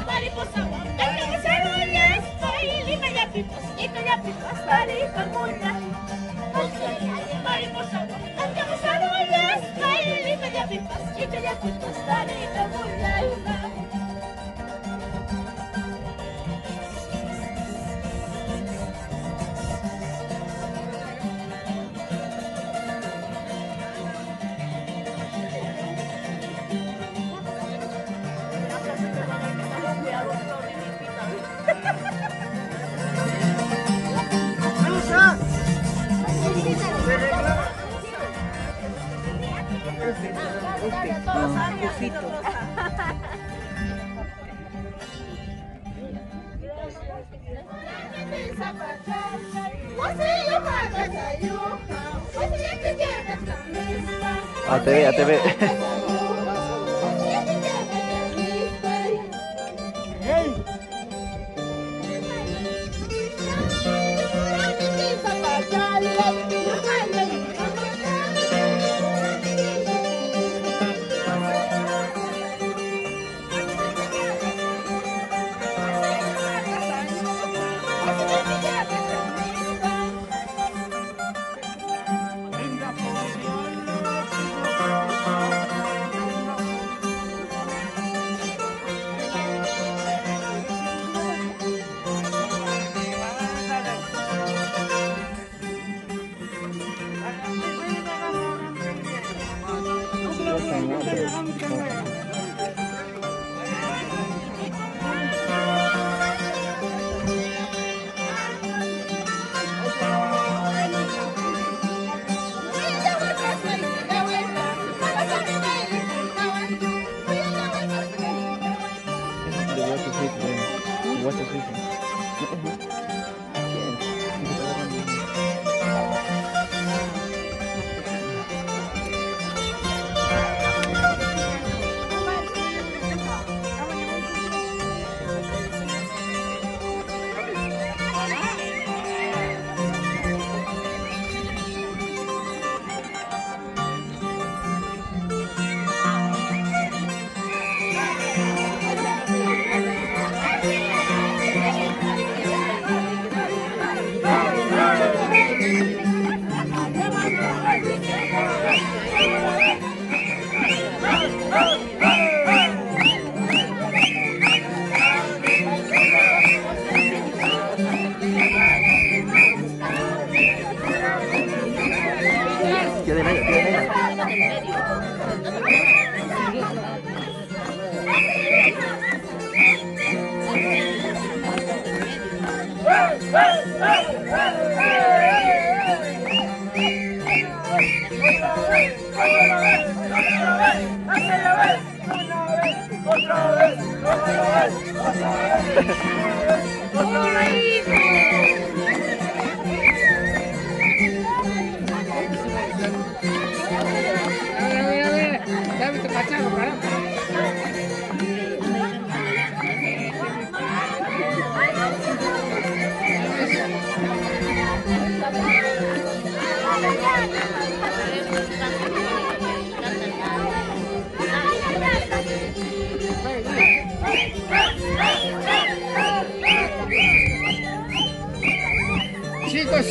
Mariposa, cantamos arrullas, lima ya pipos, ya pipos, mariposa muña. Mariposa, cantamos arrullas, lima ya pipos, ya pipos, mariposa muña. ATV, ATV.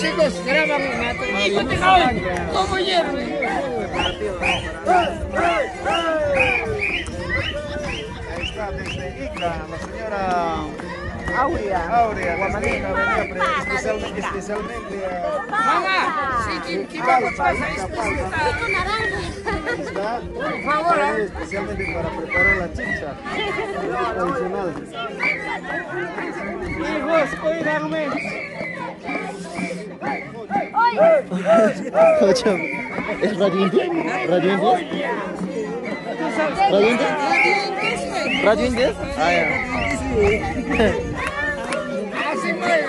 Chicos, graban como hierve. Ahí está, desde Ica, la señora Aurea, especialmente Mamá, sí, ¿qué pasa? Por favor, especialmente para preparar la chicha tradicional. Hijos, cuídame. Ocho, ¿es Radio India? ¿Radio India? ¿Radio India? ¿Radio India? Ah, ya. Así mueve.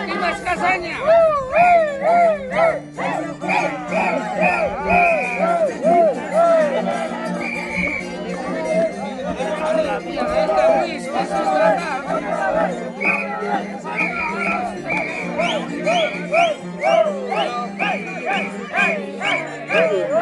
¡Vivas Casaña! Hey!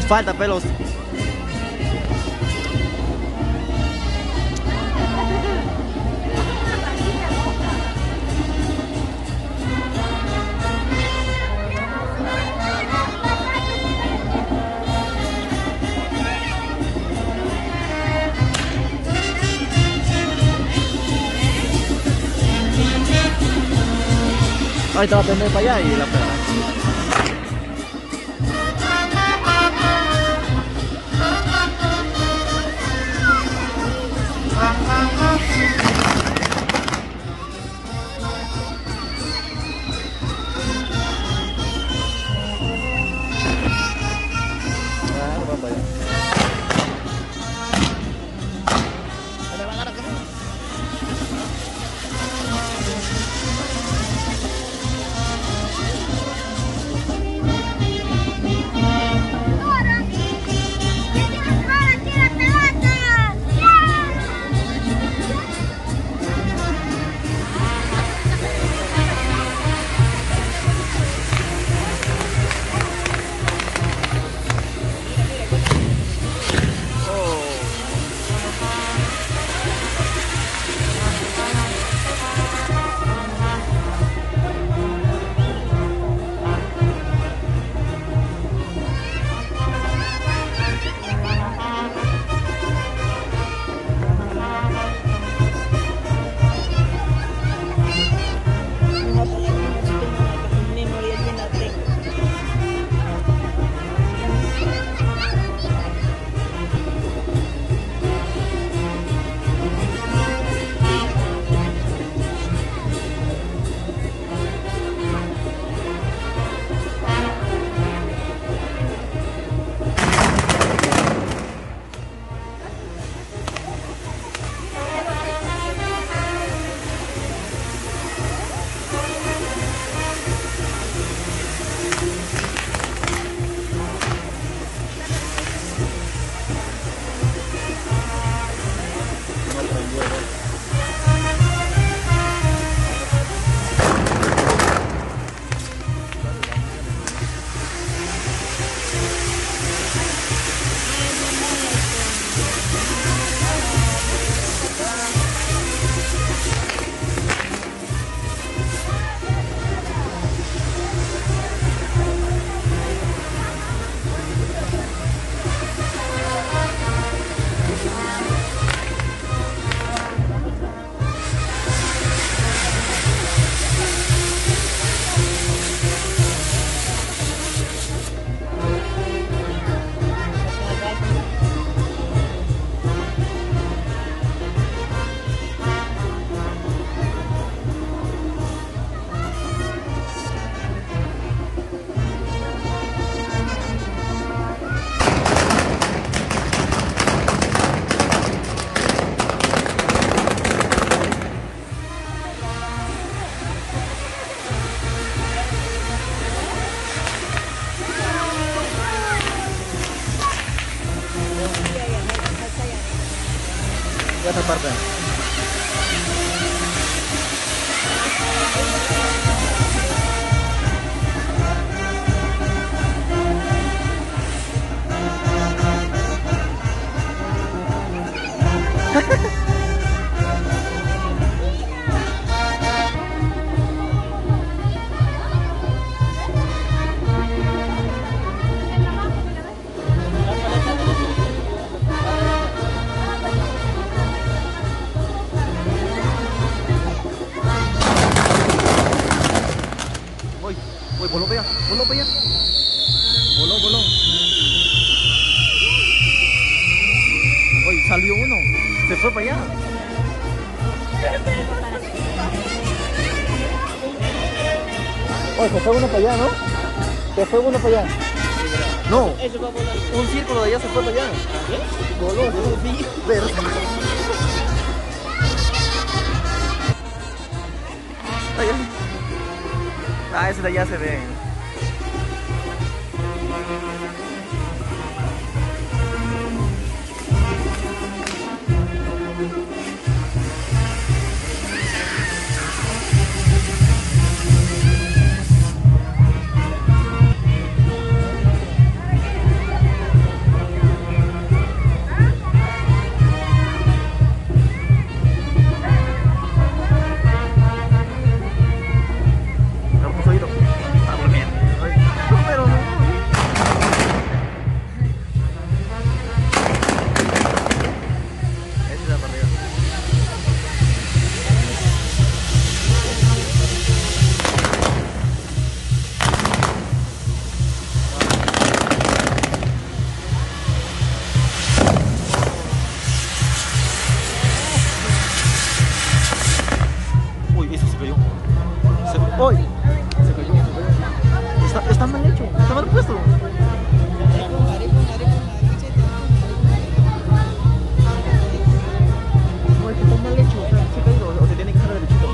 Falta pelos. Ahí te va a prender para allá y la pega. Esa parte. Uy, voló para allá, voló para allá. Voló, voló. salió uno. Se fue para allá. Oye, se fue uno para allá, ¿no? Se fue uno para allá. No, un círculo de allá se fue para allá. Voló, sí, pero... Ah, ese de allá se ve. ¡Uy! Se cayó, se cayó. Está mal hecho, está mal puesto. No, es que está mal hecho, o sea, se ha caído, o se tiene que estar derechito.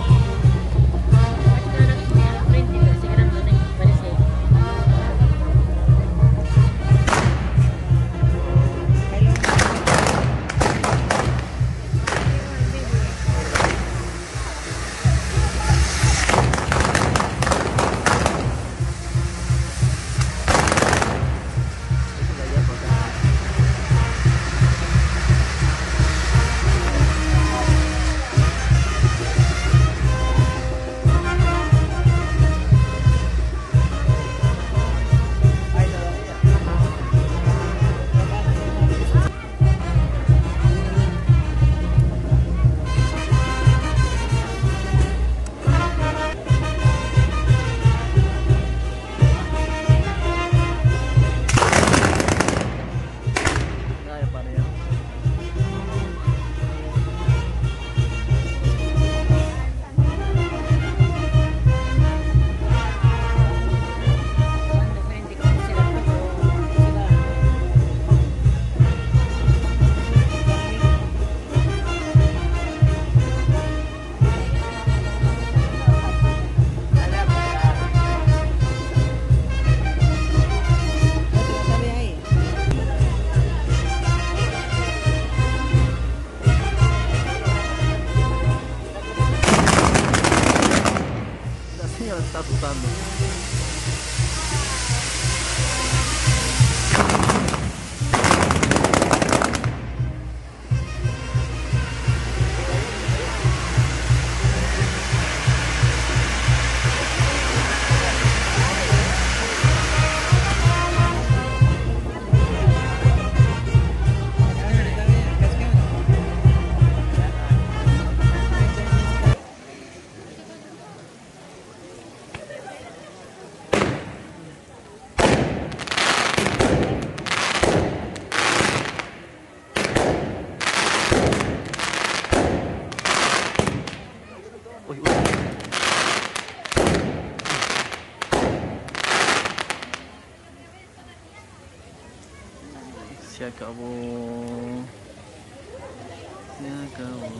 Está asustando. Uy, uy. Se acabó. Se acabó.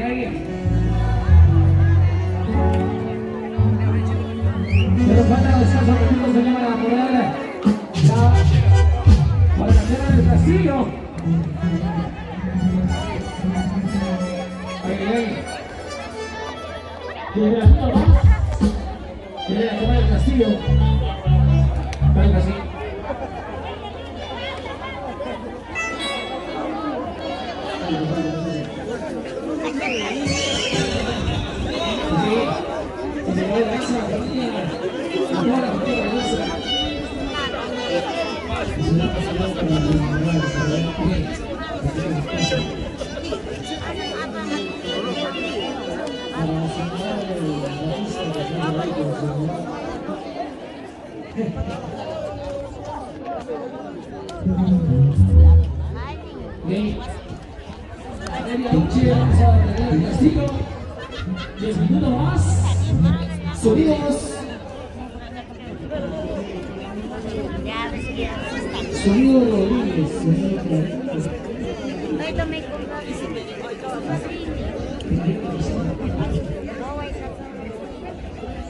alegría. Pero faltan escasos minutos, señora, para poder para la tierra del castillo. ¿Quiere ver a uno más? ¿Quiere ver a tomar el castillo? Claro que sí. Vamos a tener el castillo. 10 minutos más. Sonidos. Sonido Rodríguez.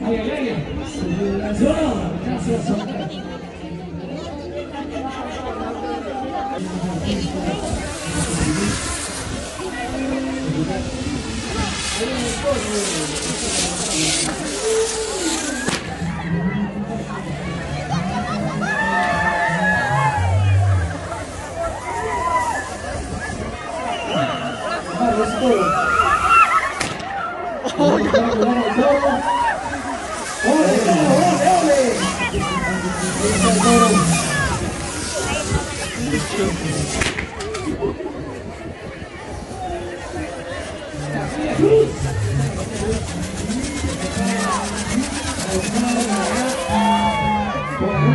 Ay, ay, ay. Gracias.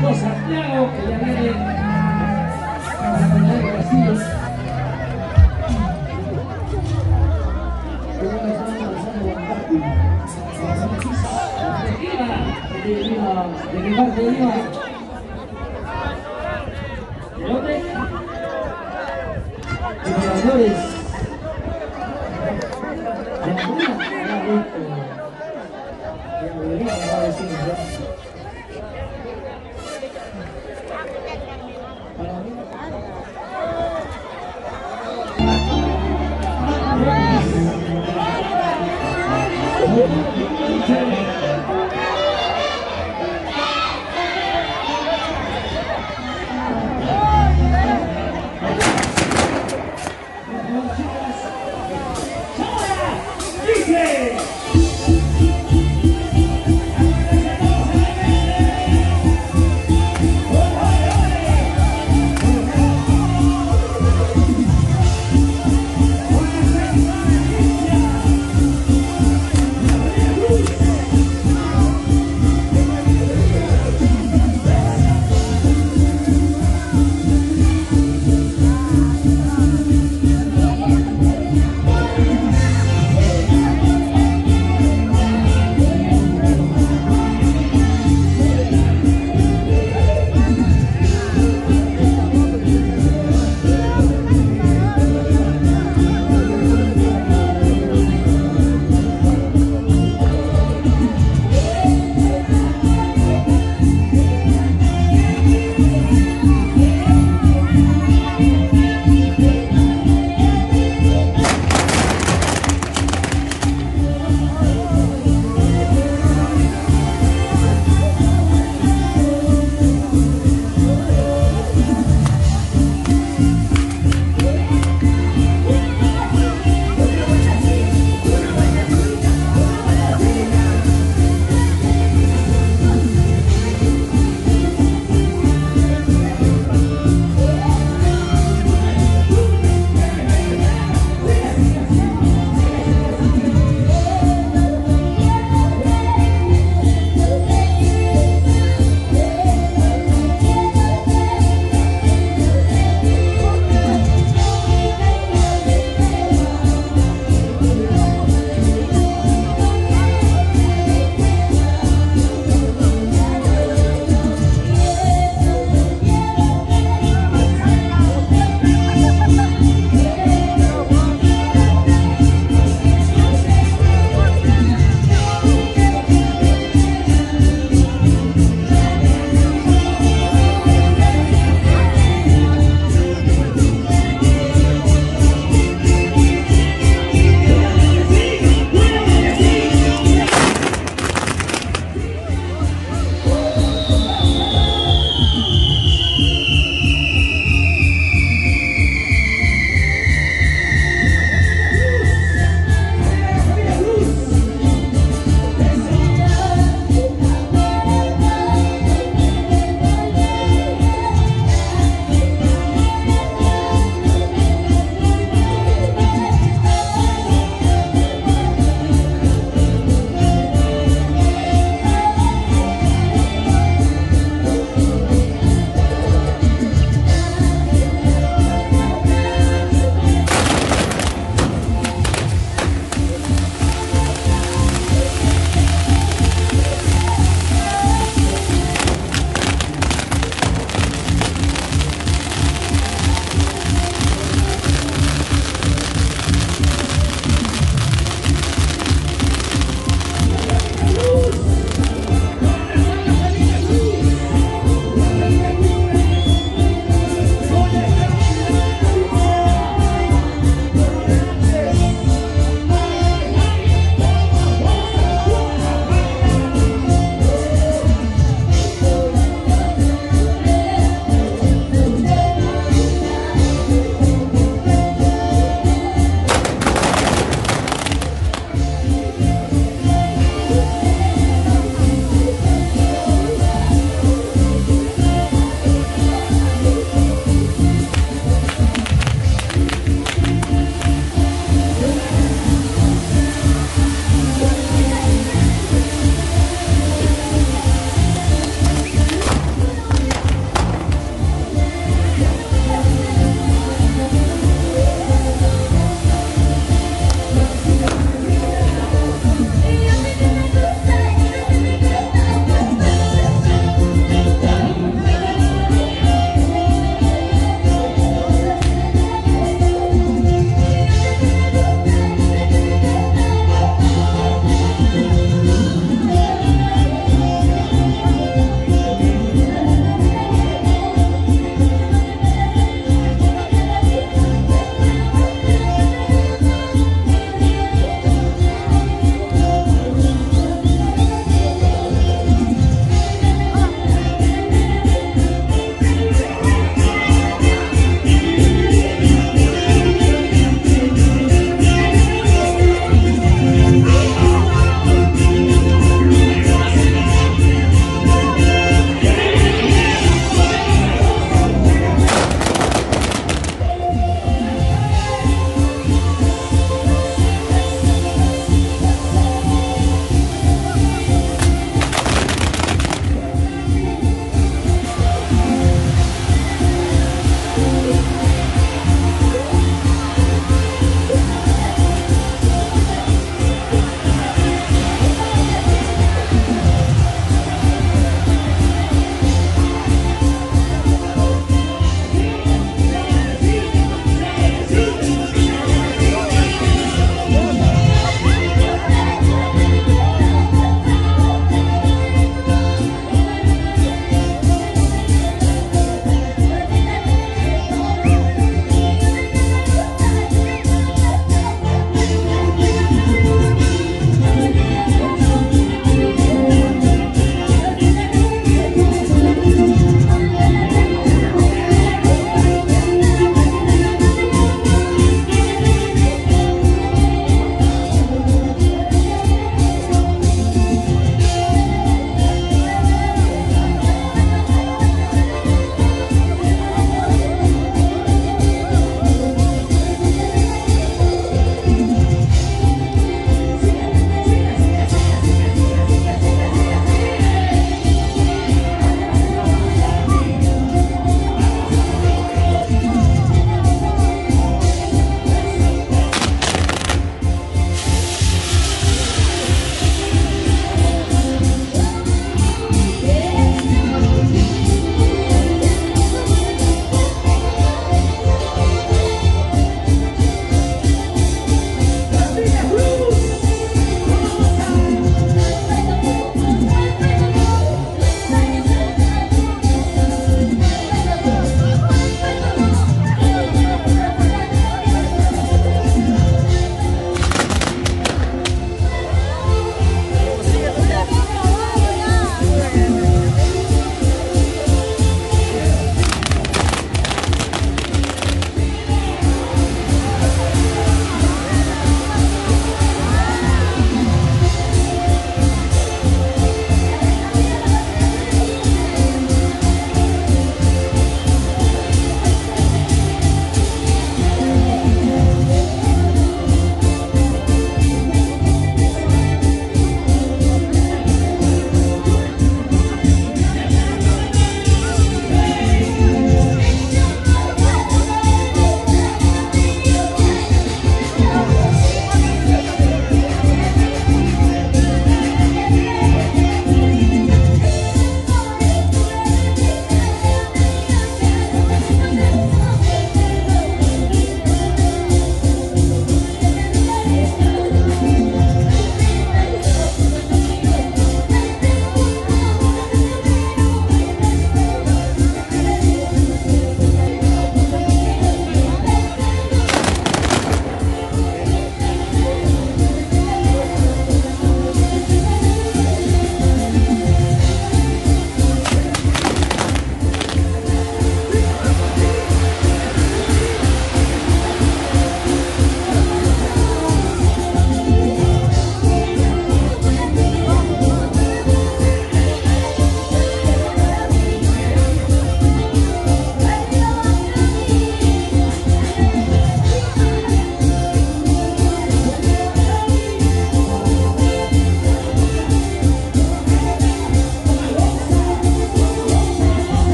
Por Santiago, que ya viene para tener el castillo. ¿De qué parte de Lima? ¿De dónde? De Miradores. ¿De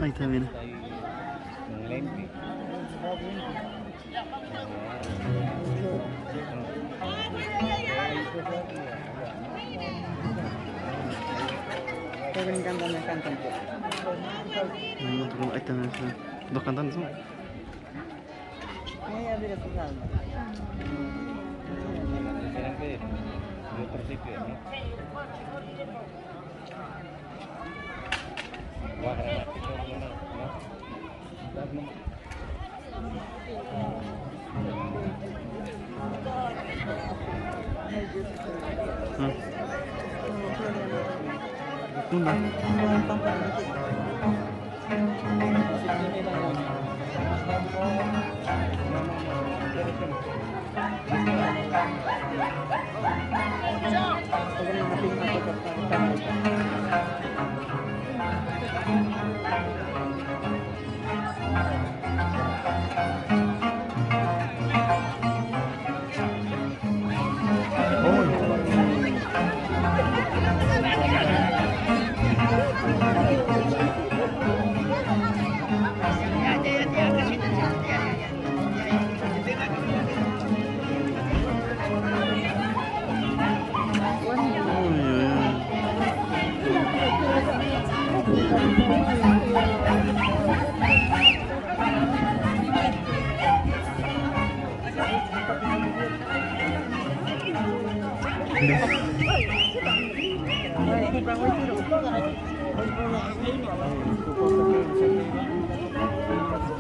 Ahí está, mira. Me encantan. Ahí está, dos cantantes son.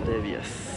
Previas.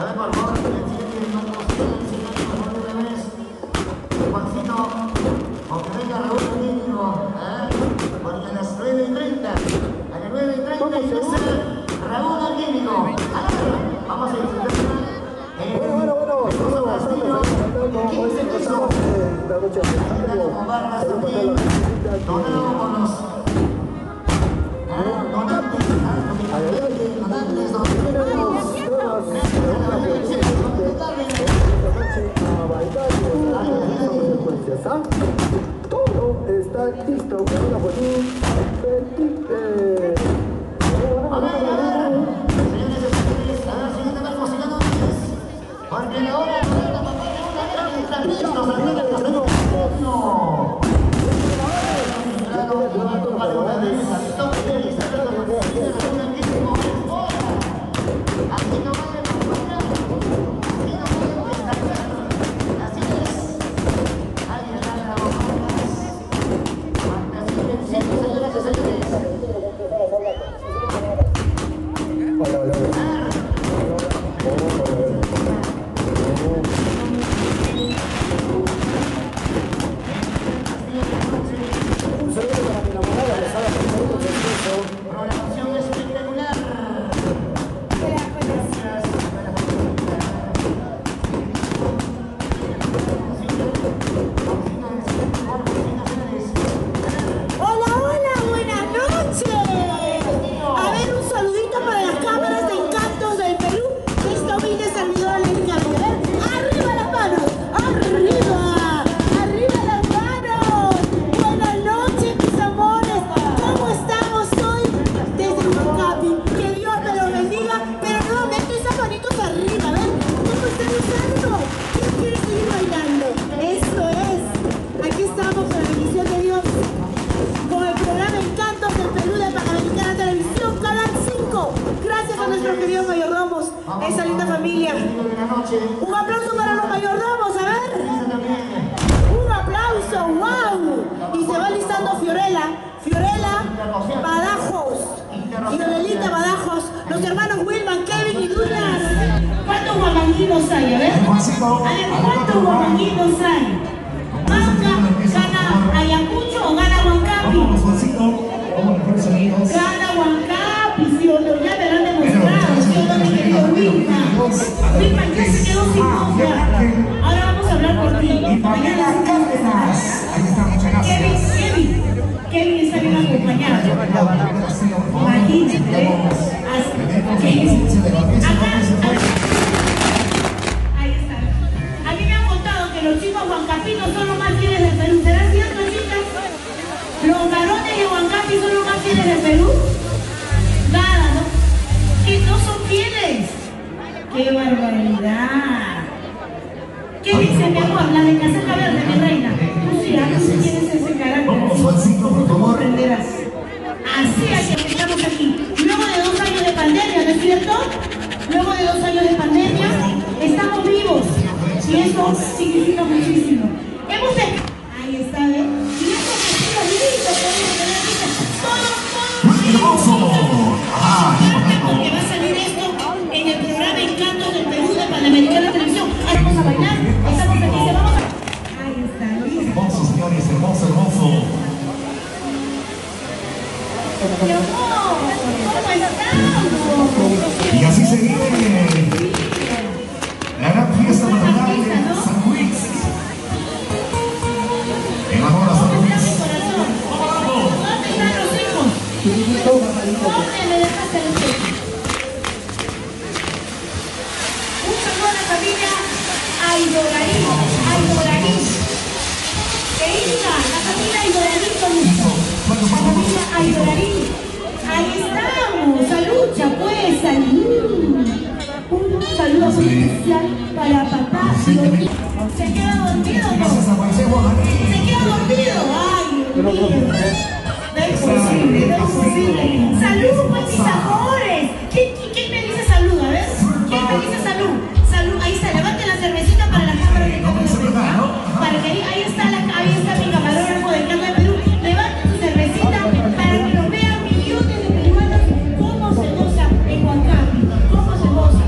ver, por favor, el siguiente número, por favor, una vez. Juancito, aunque venga Raúl Domínguez, porque a las 9:30, a las 9:30 ingresa Raúl Domínguez. Vamos a disfrutar. Bueno, hoy empezamos la noche de donado con los donantes, todo está listo para una bonita porque la hora de la papá esa linda familia. Un aplauso para los mayordomos, a ver. Un aplauso, wow. Y se va listando Fiorella Badajos y Lolita Badajos, los hermanos Wilman, Kevin y Douglas. ¿Cuántos guamanguinos hay? A ver, ¿cuántos guamanguinos hay? ¿Gana Ayacucho o gana Huancapi? Gana Huancapi, si o no, ya me lo han demostrado, si o no, mi querido Wilman. Wilman ya se quedó sin novia. Ahora vamos a hablar por ti. Mañana Kevin está bien acompañado. Imagínate, ahí está. A mí me han contado que los chicos huancapinos son los más fieles del Perú. ¿Será cierto, chicas? Los varones de Huancapi son los más fieles del Perú. Nada, ¿no? Que no son fieles. ¡Qué barbaridad! ¿Qué dice mi amor? La de casaca verde, mi reina. Tú sí, tú tienes ese carácter. ¿Cómo aprenderás? Así es que estamos aquí. Luego de 2 años de pandemia, ¿no es cierto? Luego de 2 años de pandemia, estamos vivos. Y eso significa muchísimo. Ahí está, ¿ves? Y eso es lindo, podemos tener porque va a salir esto en el programa Encantos del Perú de Panamericana Televisión. Ahora vamos a bailar, estamos felices, vamos a... Ahí está, ¿listo? Hermoso, señores, hermoso, hermoso. Mi amor, ¿cómo estamos? Y así se vive la gran fiesta maternal de San Luis. En honor a San Luis. ¿Dónde están los hijos? ¿Dónde me dejaste el pecho? Un saludo a la familia Aydoraní. La familia Aydoraní. La familia Aydoraní. Ahí estamos. Salud, pues, salud. Un saludo especial para papá y dormido. ¿Se queda dormido o no? ¿Se queda dormido? Ay, Dios mío. No es posible, no es posible. Salud, pues, mis amores. ¿Quién me dice salud? A ver. ¿Quién me dice salud? Salud, ahí está. Levanten la cervecita para la cámara de Canto de Perú. Para que ahí está mi camarógrafo del Canto de Perú. Levanten su cervecita para que lo vean millones de peruanos cómo se goza en Huancapi. ¿Cómo se goza?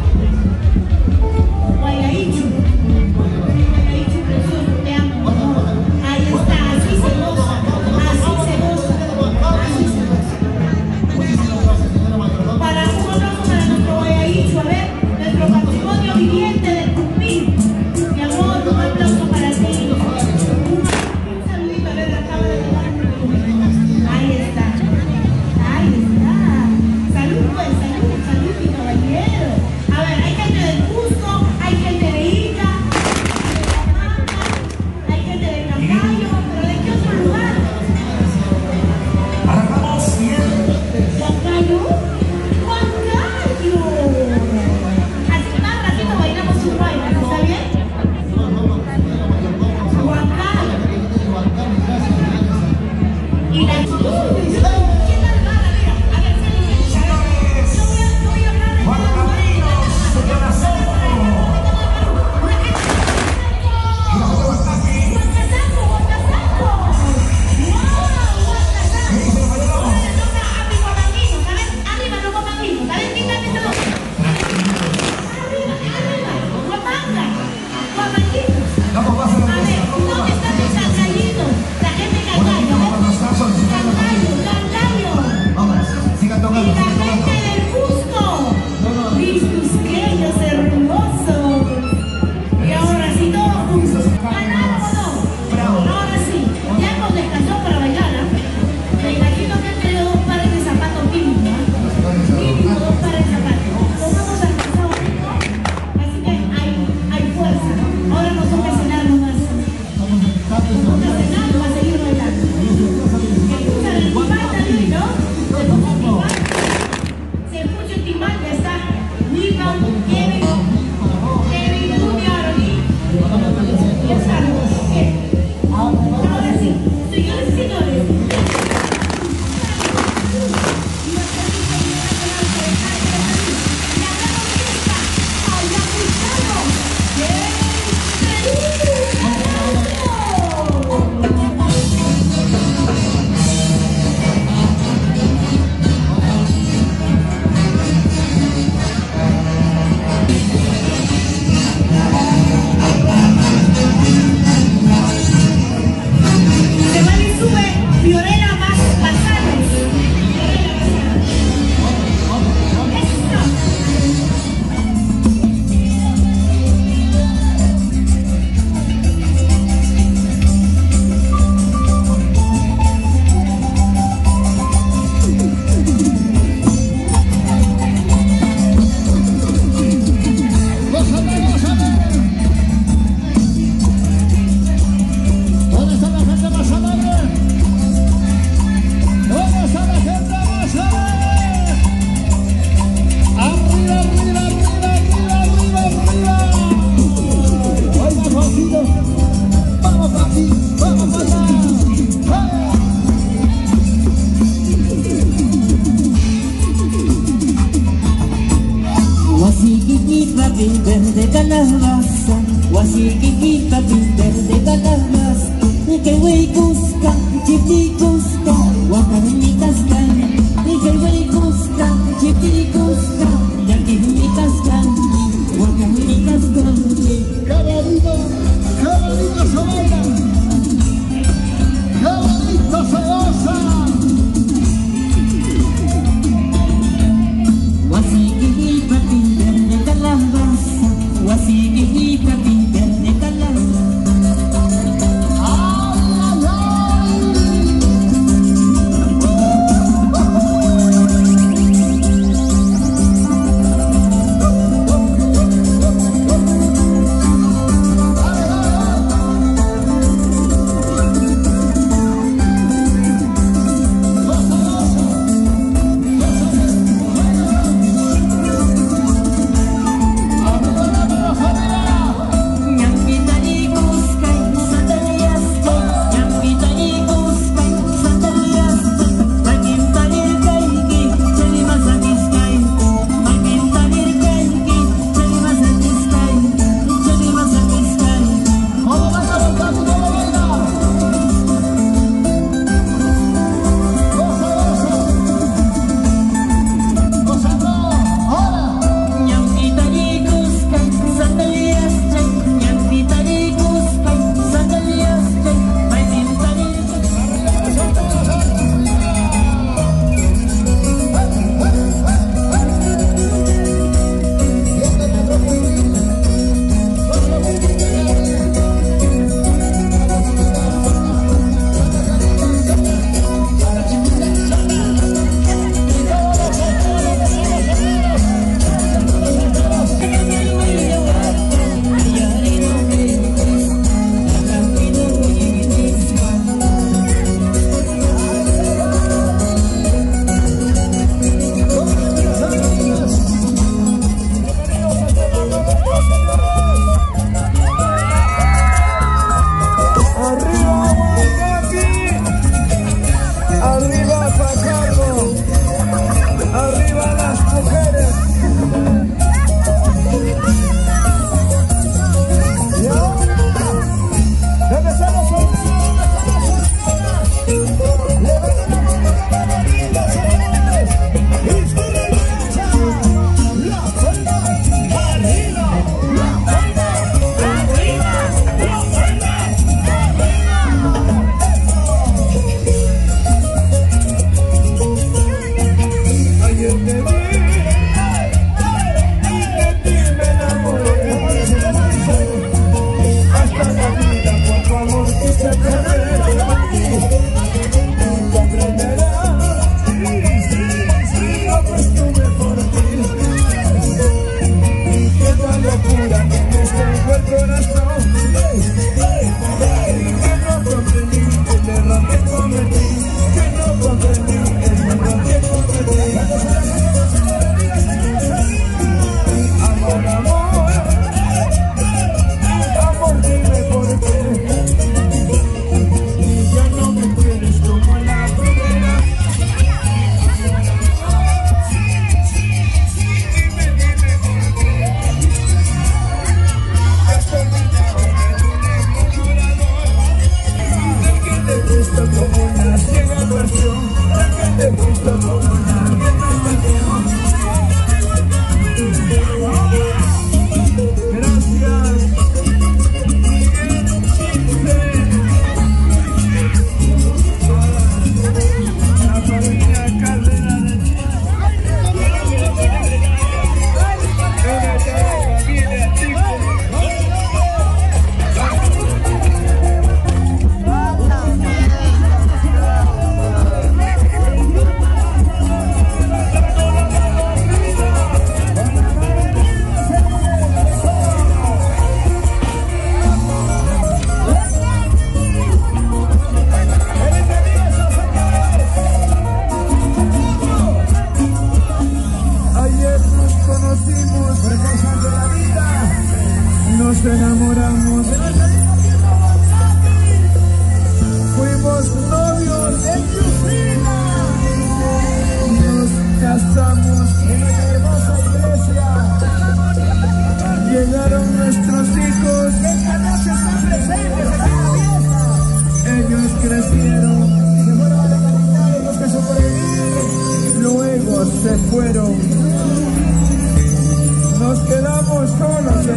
verde calabaza, guasiquiqui papi, verde calabaza, que güey cusca, chipti cusca, guacamini cascan, que güey cusca, chipti cusca, yaquini cascan, guacamini cascan. ¡Qué bonito se baila! ¡Qué bonito se goza! Guasiquiqui papi, verde calabaza, guasiquiqui papi, verde calabaza.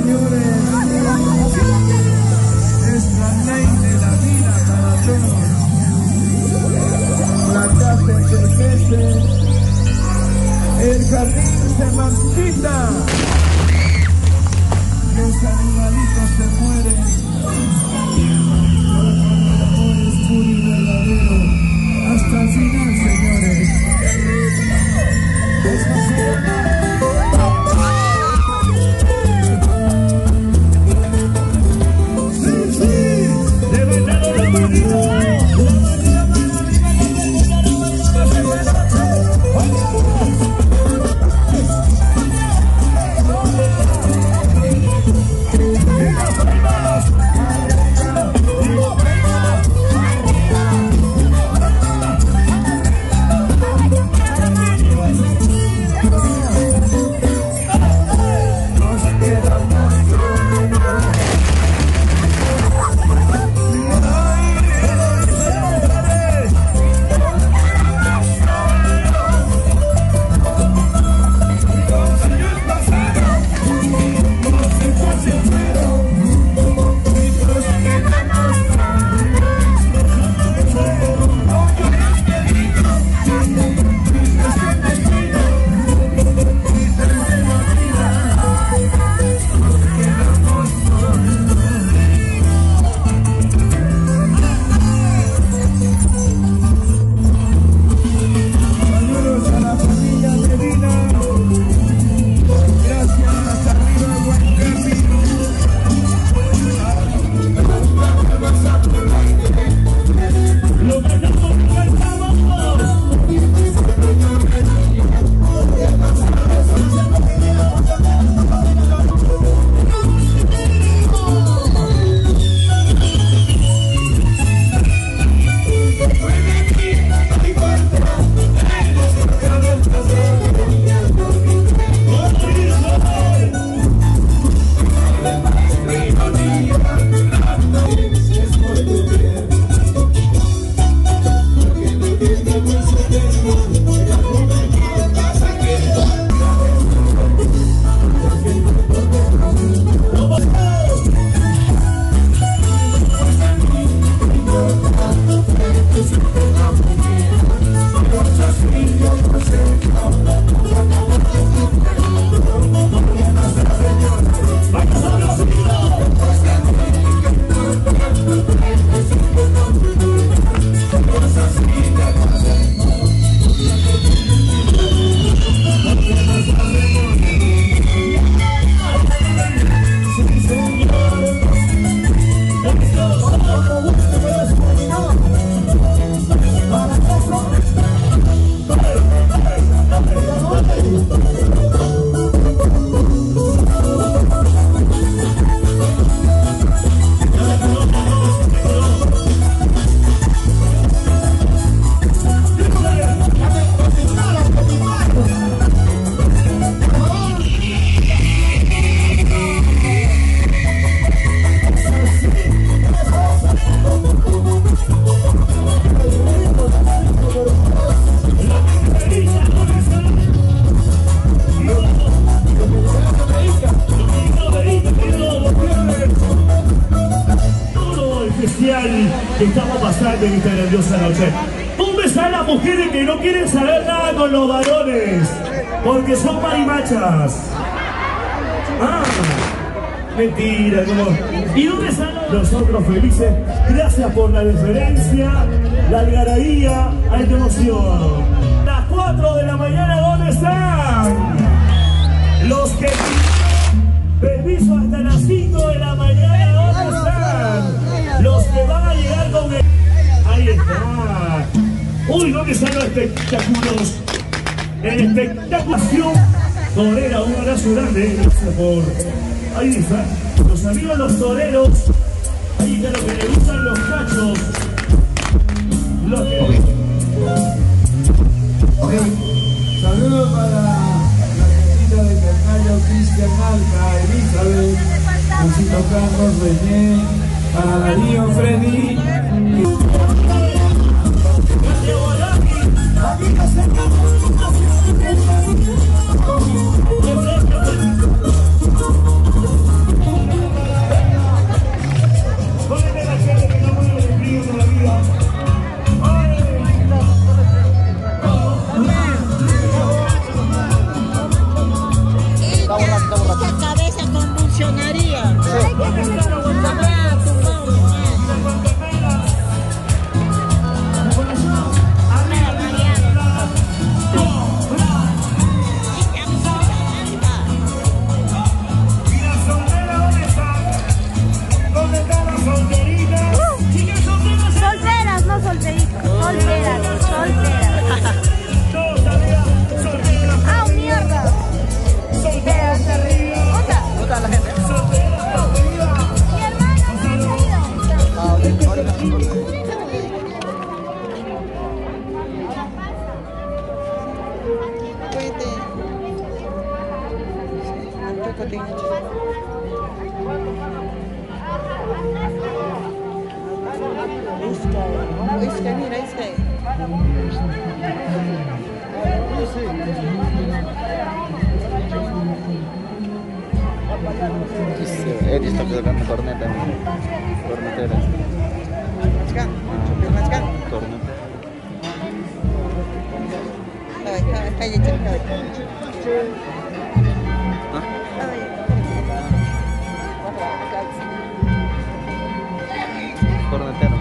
señores. Es la ley de la vida para todos. La casa envejece, el jardín se marchita, los animalitos se mueren, pero el amor es puro y verdadero hasta el final, señores. Que estamos pasando en esta grandiosa noche. ¿Dónde están las mujeres que no quieren saber nada con los varones? Porque son marimachas. Ah, mentira, como... ¿Y dónde están nosotros felices? Gracias por la deferencia, la algarabía, hay emoción. Las 4 de la mañana, ¿dónde están? Los que... Permiso hasta las 5 de la mañana, ¿dónde están? Los que van a llegar con el... Ahí está. Uy, ¿dónde están los espectáculos? El espectáculo torera, un abrazo grande. Gracias por... Ahí está. Los amigos los toreros. Ahí está, los que les gustan los cachos. Los que... Okay. Saludos para la gente de Carnayo, Cristian Alca, Elizabeth, Juancito Carlos, René, para Darío, Freddy. Solteras, no solteritos. Solteras, solteras. ¡Ah, mierda! Solteras, ¿Otra? ¿Gusta la gente? Mi hermano no ha salido. Edis está tocando corneta. Cornetera. Cornetera. Cornetero.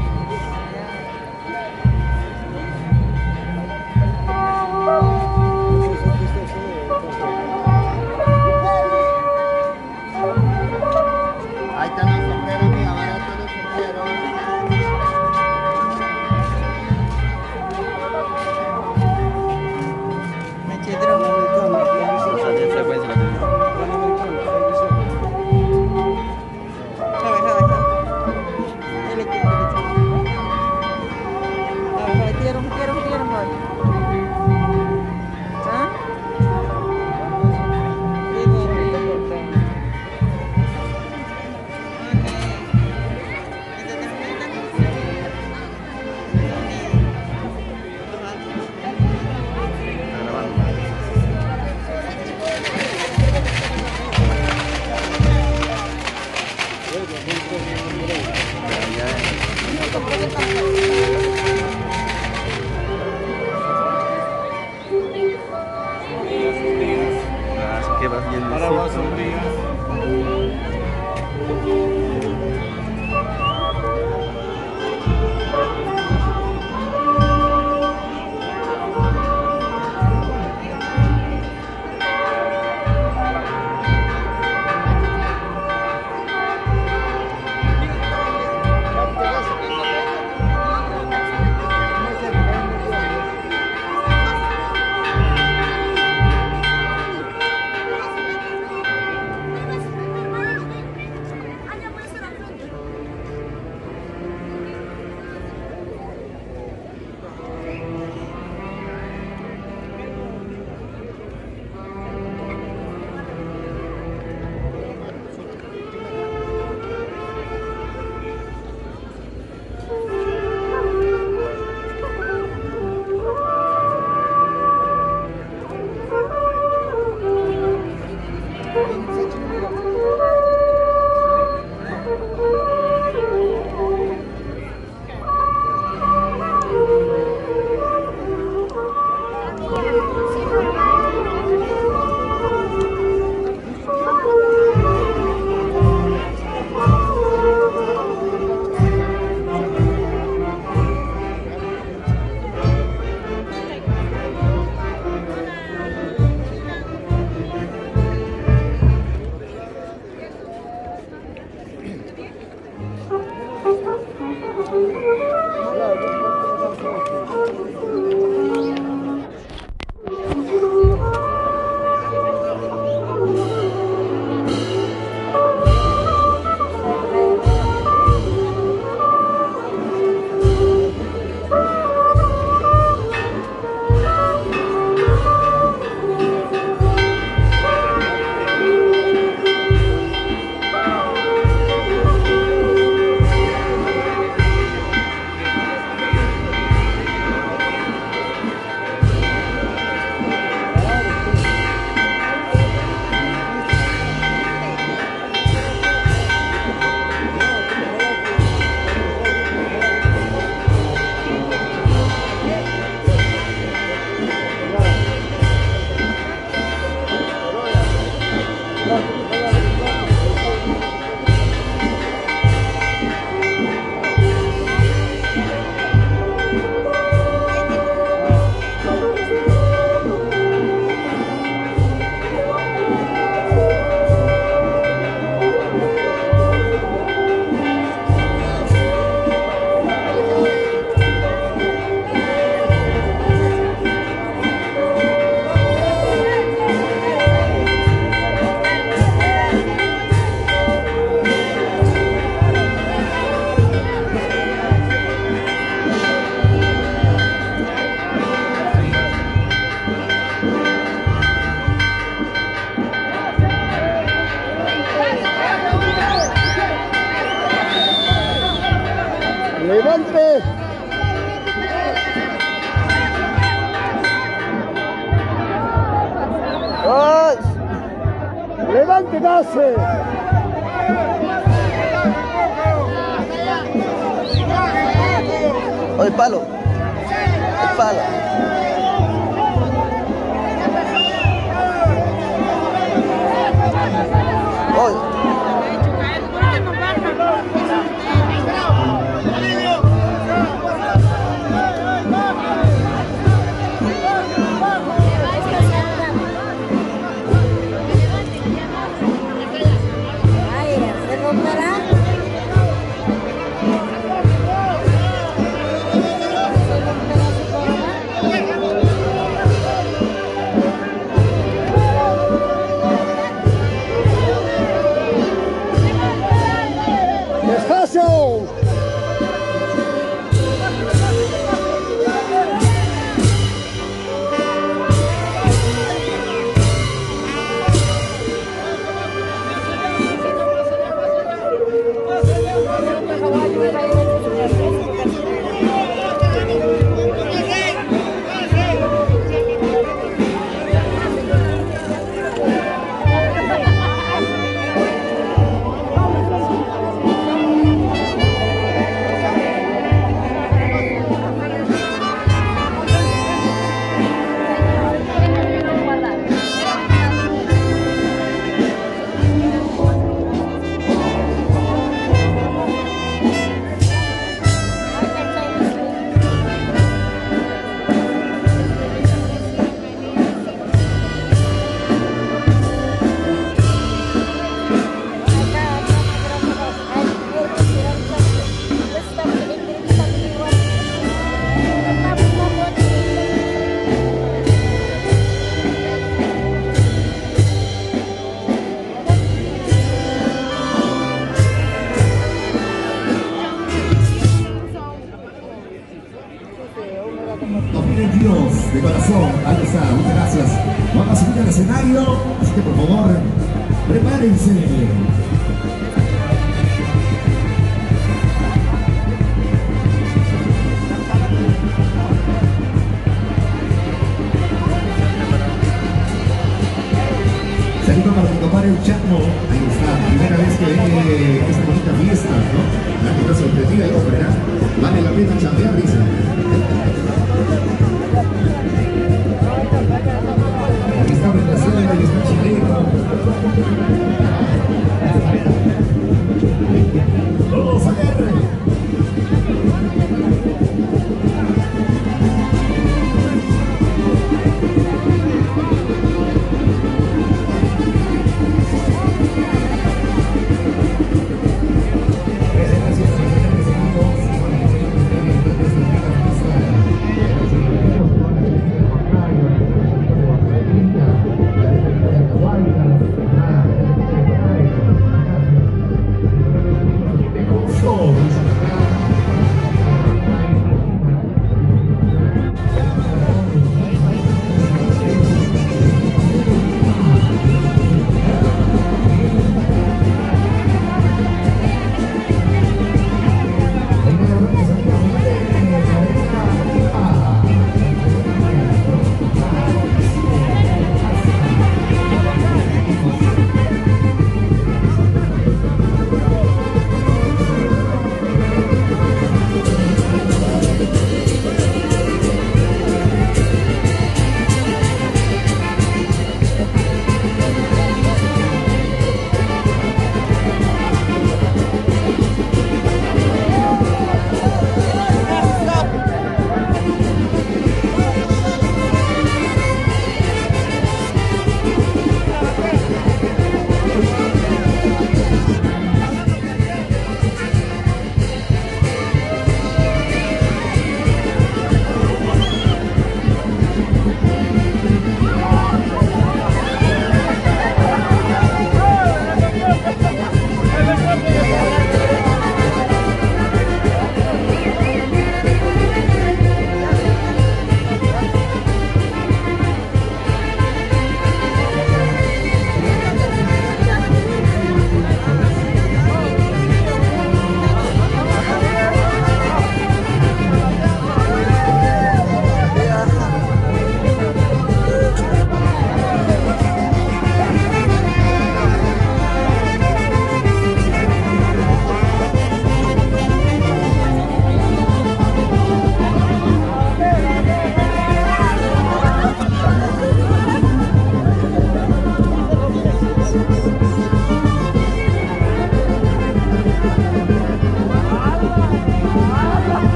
Ahí están los sombreros, mira, barato los sombreros. Me chedro. levante. ¡Ay! ¡Levante, Gase! ¡Oh, el palo! ¡El palo! ¡Oh! Dios, de corazón, ahí está, muchas gracias. Vamos a subir al escenario, así que por favor, prepárense. Saludos para mi compadre Chaco, ahí está, primera vez que ve esta bonita fiesta, ¿no? La que está sorprendida y ¿verdad? Vale la pena chambear, dice. Aquí está Venezuela, aquí está Chileno. ¡Vamos a ver!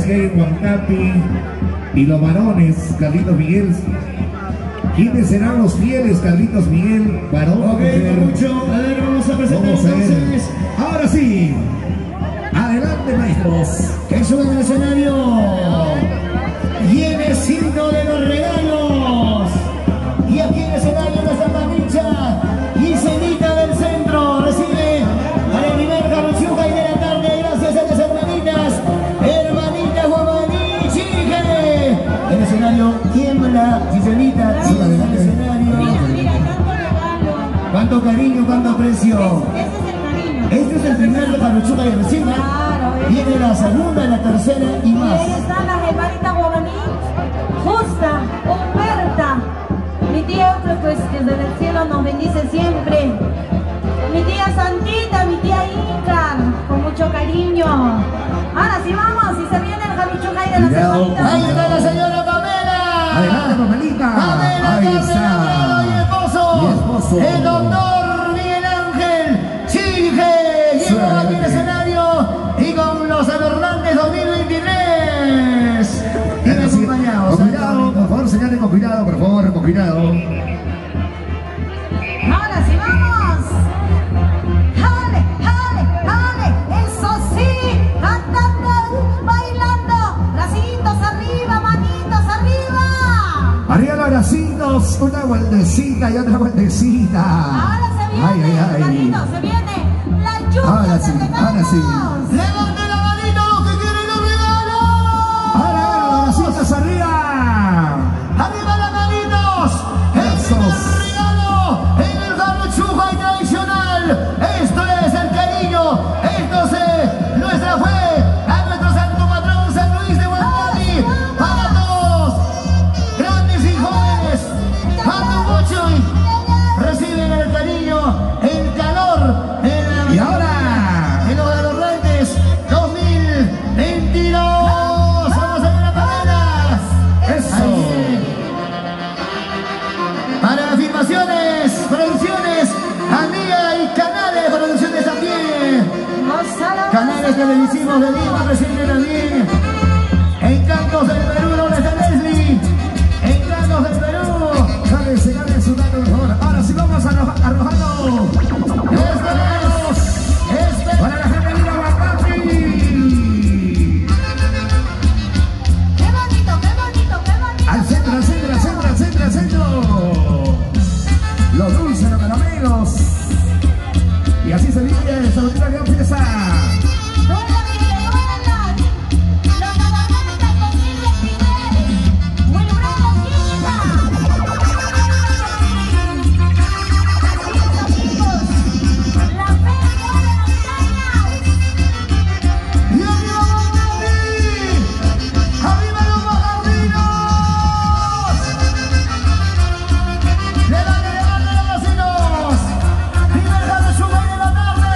que hay en Huancapi y los varones, Carlitos Miguel. ¿Quiénes serán los fieles, Carlitos Miguel? Varón, ok, mucho. A ver, vamos a presentar entonces. Ahora sí. Adelante, maestros. Que suben al escenario. Llenecito de los regalos. Y aquí en el escenario nuestra hermanita Giselita del centro recibe al primer carrochuja y de la tarde. Gracias a las hermanitas. Hermanita Guamaní Chique. El escenario tiembla. Giselita sigue adelante. El escenario. Cuánto cariño, cuánto aprecio. Este es el primer carrochuja y recibe. Viene la segunda, la tercera y más. Ahí están las hermanitas Guamaní, Justa, Humberta. Mi tía Eucre, pues que desde el cielo nos bendice siempre. Mi tía Santita, mi tía Inca, con mucho cariño. Ahora sí vamos, y se viene el jaruchuca y de las hermanitas. Ahí está la señora Pamela. Adelante, Pamelita. Pamela, Ahí está. Y esposo. El doctor Miguel Ángel Chige. Llegó aquí al escenario y con los Hernández 2023. Bien acompañados. Con cuidado, por favor, señalen con cuidado, por favor, con cuidado. Ahora sí vamos. ¡Jale, jale, jale! ¡Eso sí! ¡Cantando, bailando! ¡Bracitos arriba, manitos arriba! Arriba los bracitos, una vueltecita y otra vueltecita. Ahora se viene, hermanito, se viene la lluvia. Ahora sí, ahora sí. ¡Levante la manito los que quieren los regalos! Ahora los bracitos arriba. ¡Arriba las manitos! ¡El regalo! ¡En el jarochuja y tradicional! ¡Esto es el cariño! ¡Esto es nuestra fe! ¡A nuestro santo patrón San Luis de Huancapi! ¡Para todos! ¡Grandes y jóvenes! ¡Ando mucho! Reciben el cariño, el calor, Y ahora, en los adornantes 2022. ¡Vamos a ver a Pamela! eso. Para afirmaciones, producciones, Amiga y Canales, producciones también. Canales televisivos de Lima, presente también. Encantos del Perú, ¿dónde está Leslie? Encantos del Perú. Dale su dato, por favor. Ahora sí vamos arrojando. Para la gente de Huancapi. ¡Qué bonito, qué bonito, qué bonito! Al centro, al centro, al centro, al centro, al centro. Los dulces, los caramelos. Y así se vive esta bonita gran fiesta. Los adornantes 2023. Muy bravo, Quinta. Así es, amigos. La feria de las cañas. ¡Y arriba Huancapi! ¡Arriba los bajardinos! ¡Levante los vecinos! ¡Primer jarochuca de la tarde!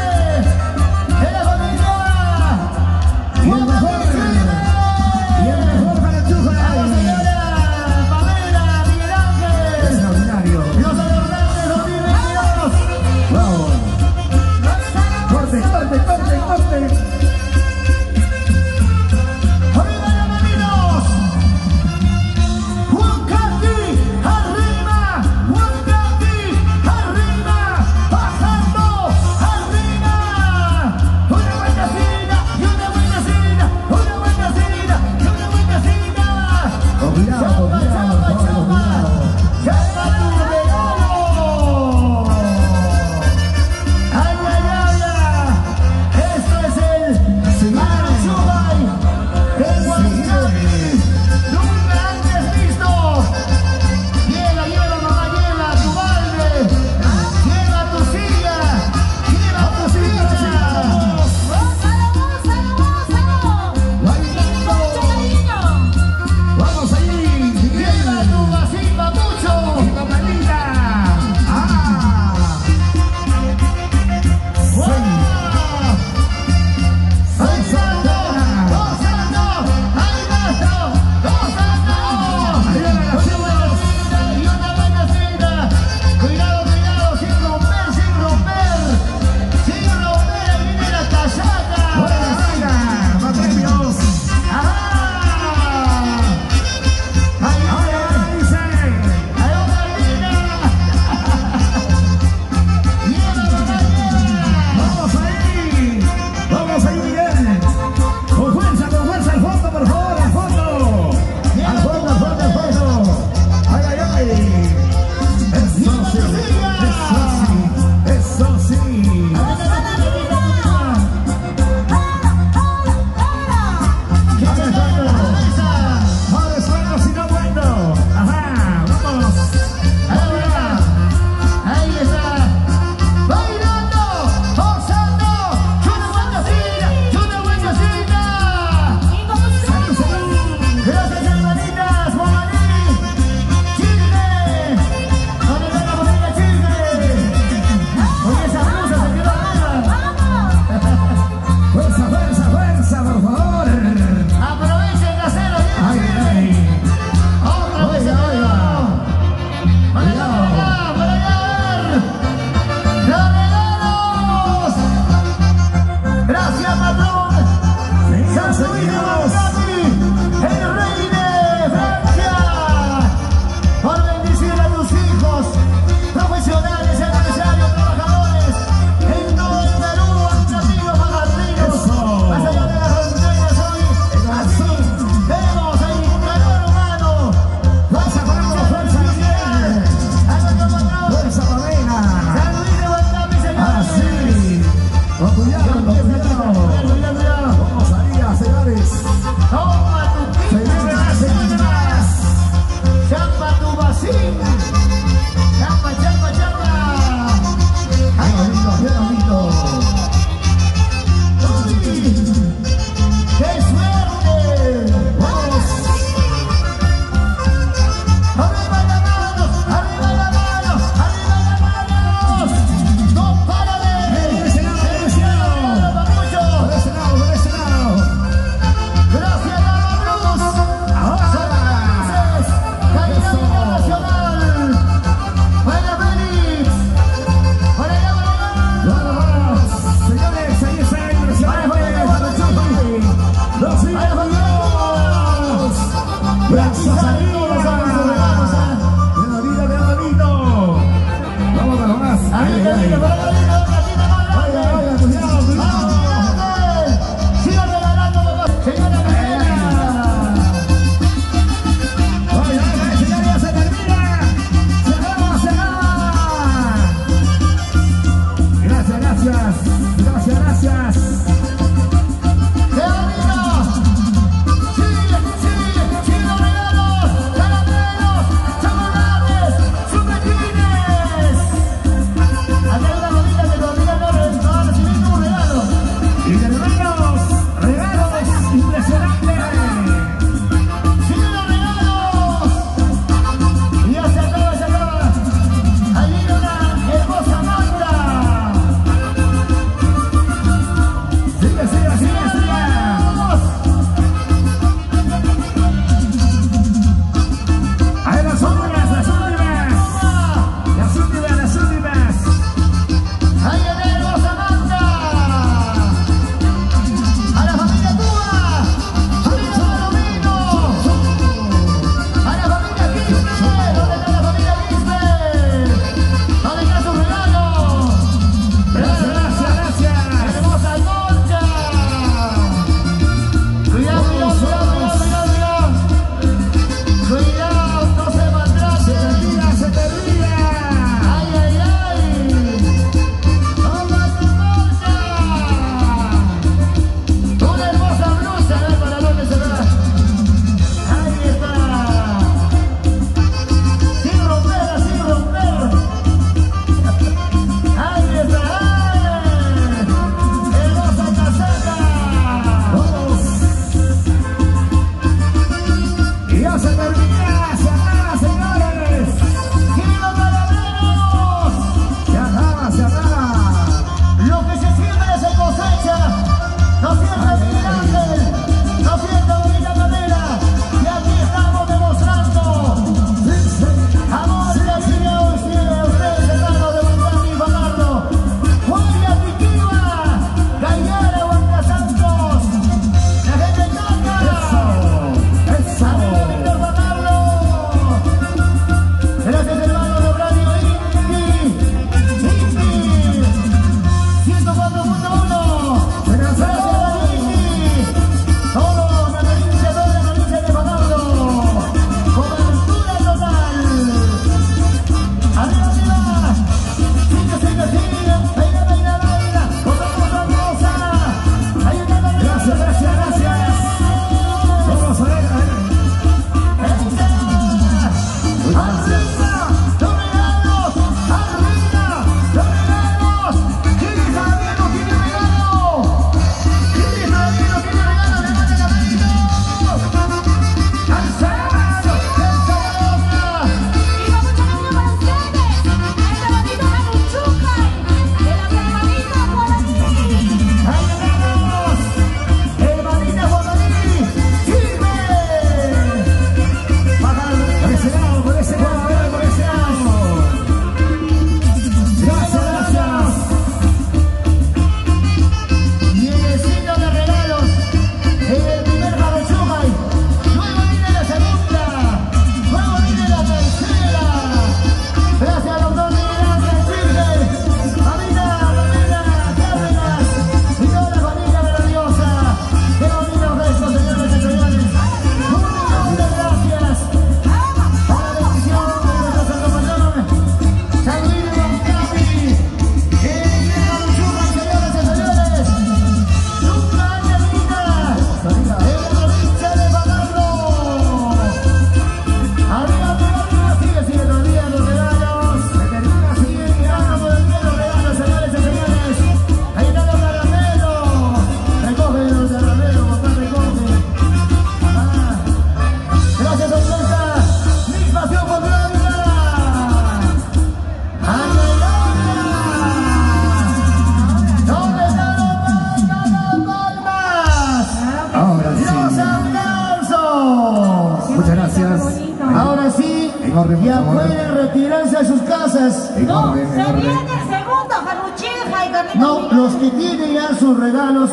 Ya pueden retirarse a sus casas. No, se viene el segundo, Jaruchija y Carlita. No, los que tienen ya sus regalos,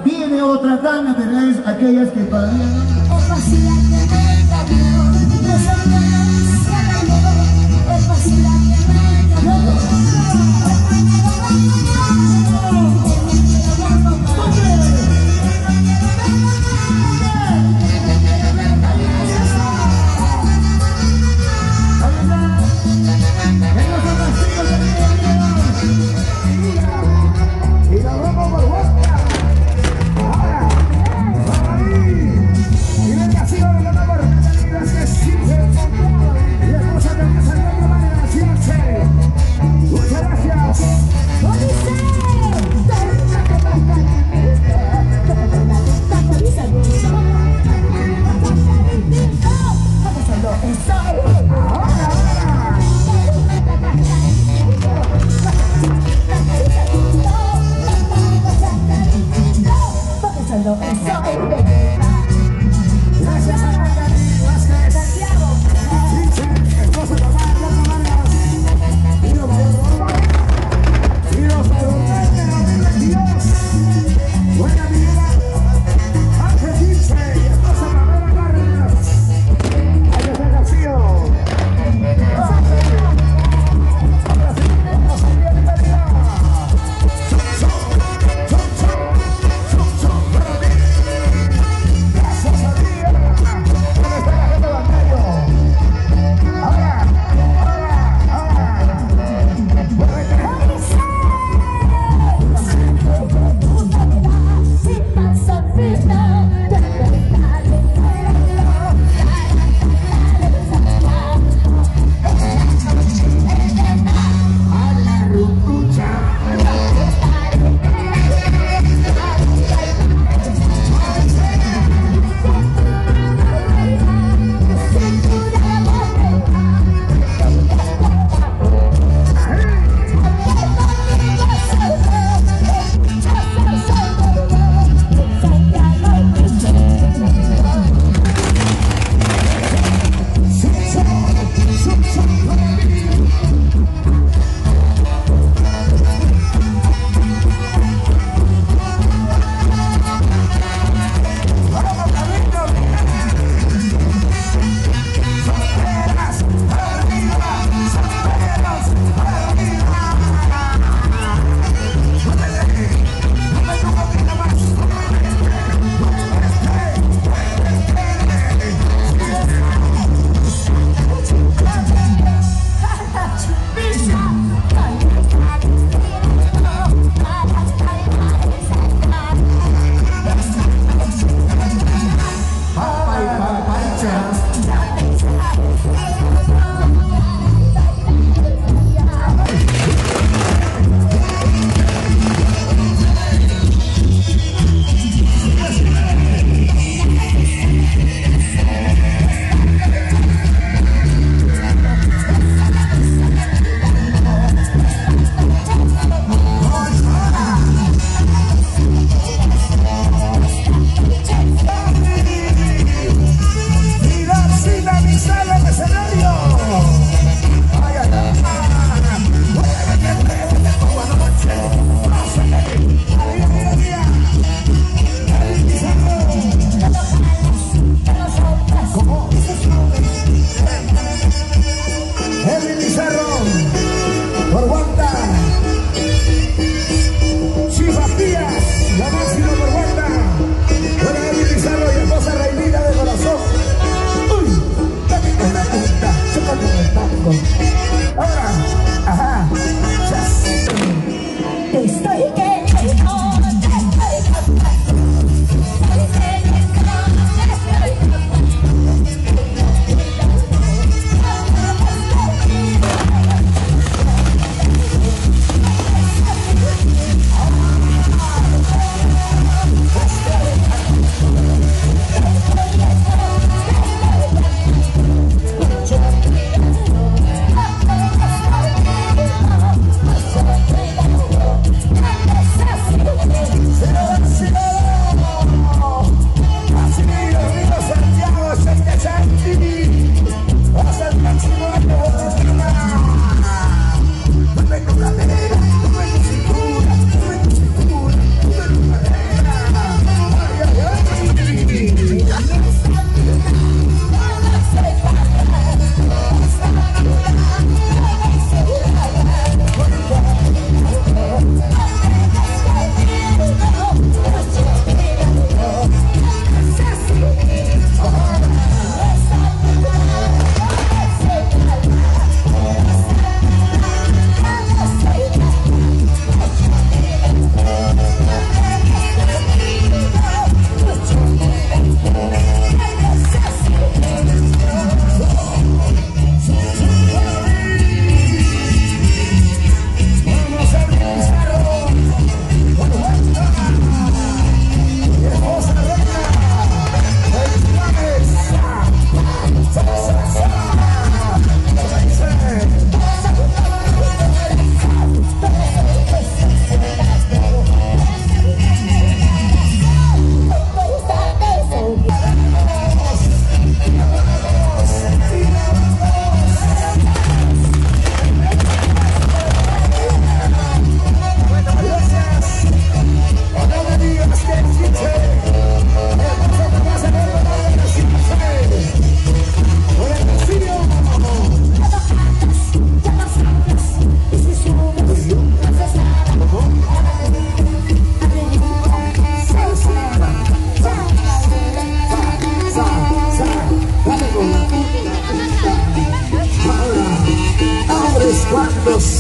viene otra tanda, pero es aquellas que todavía no. Es fácil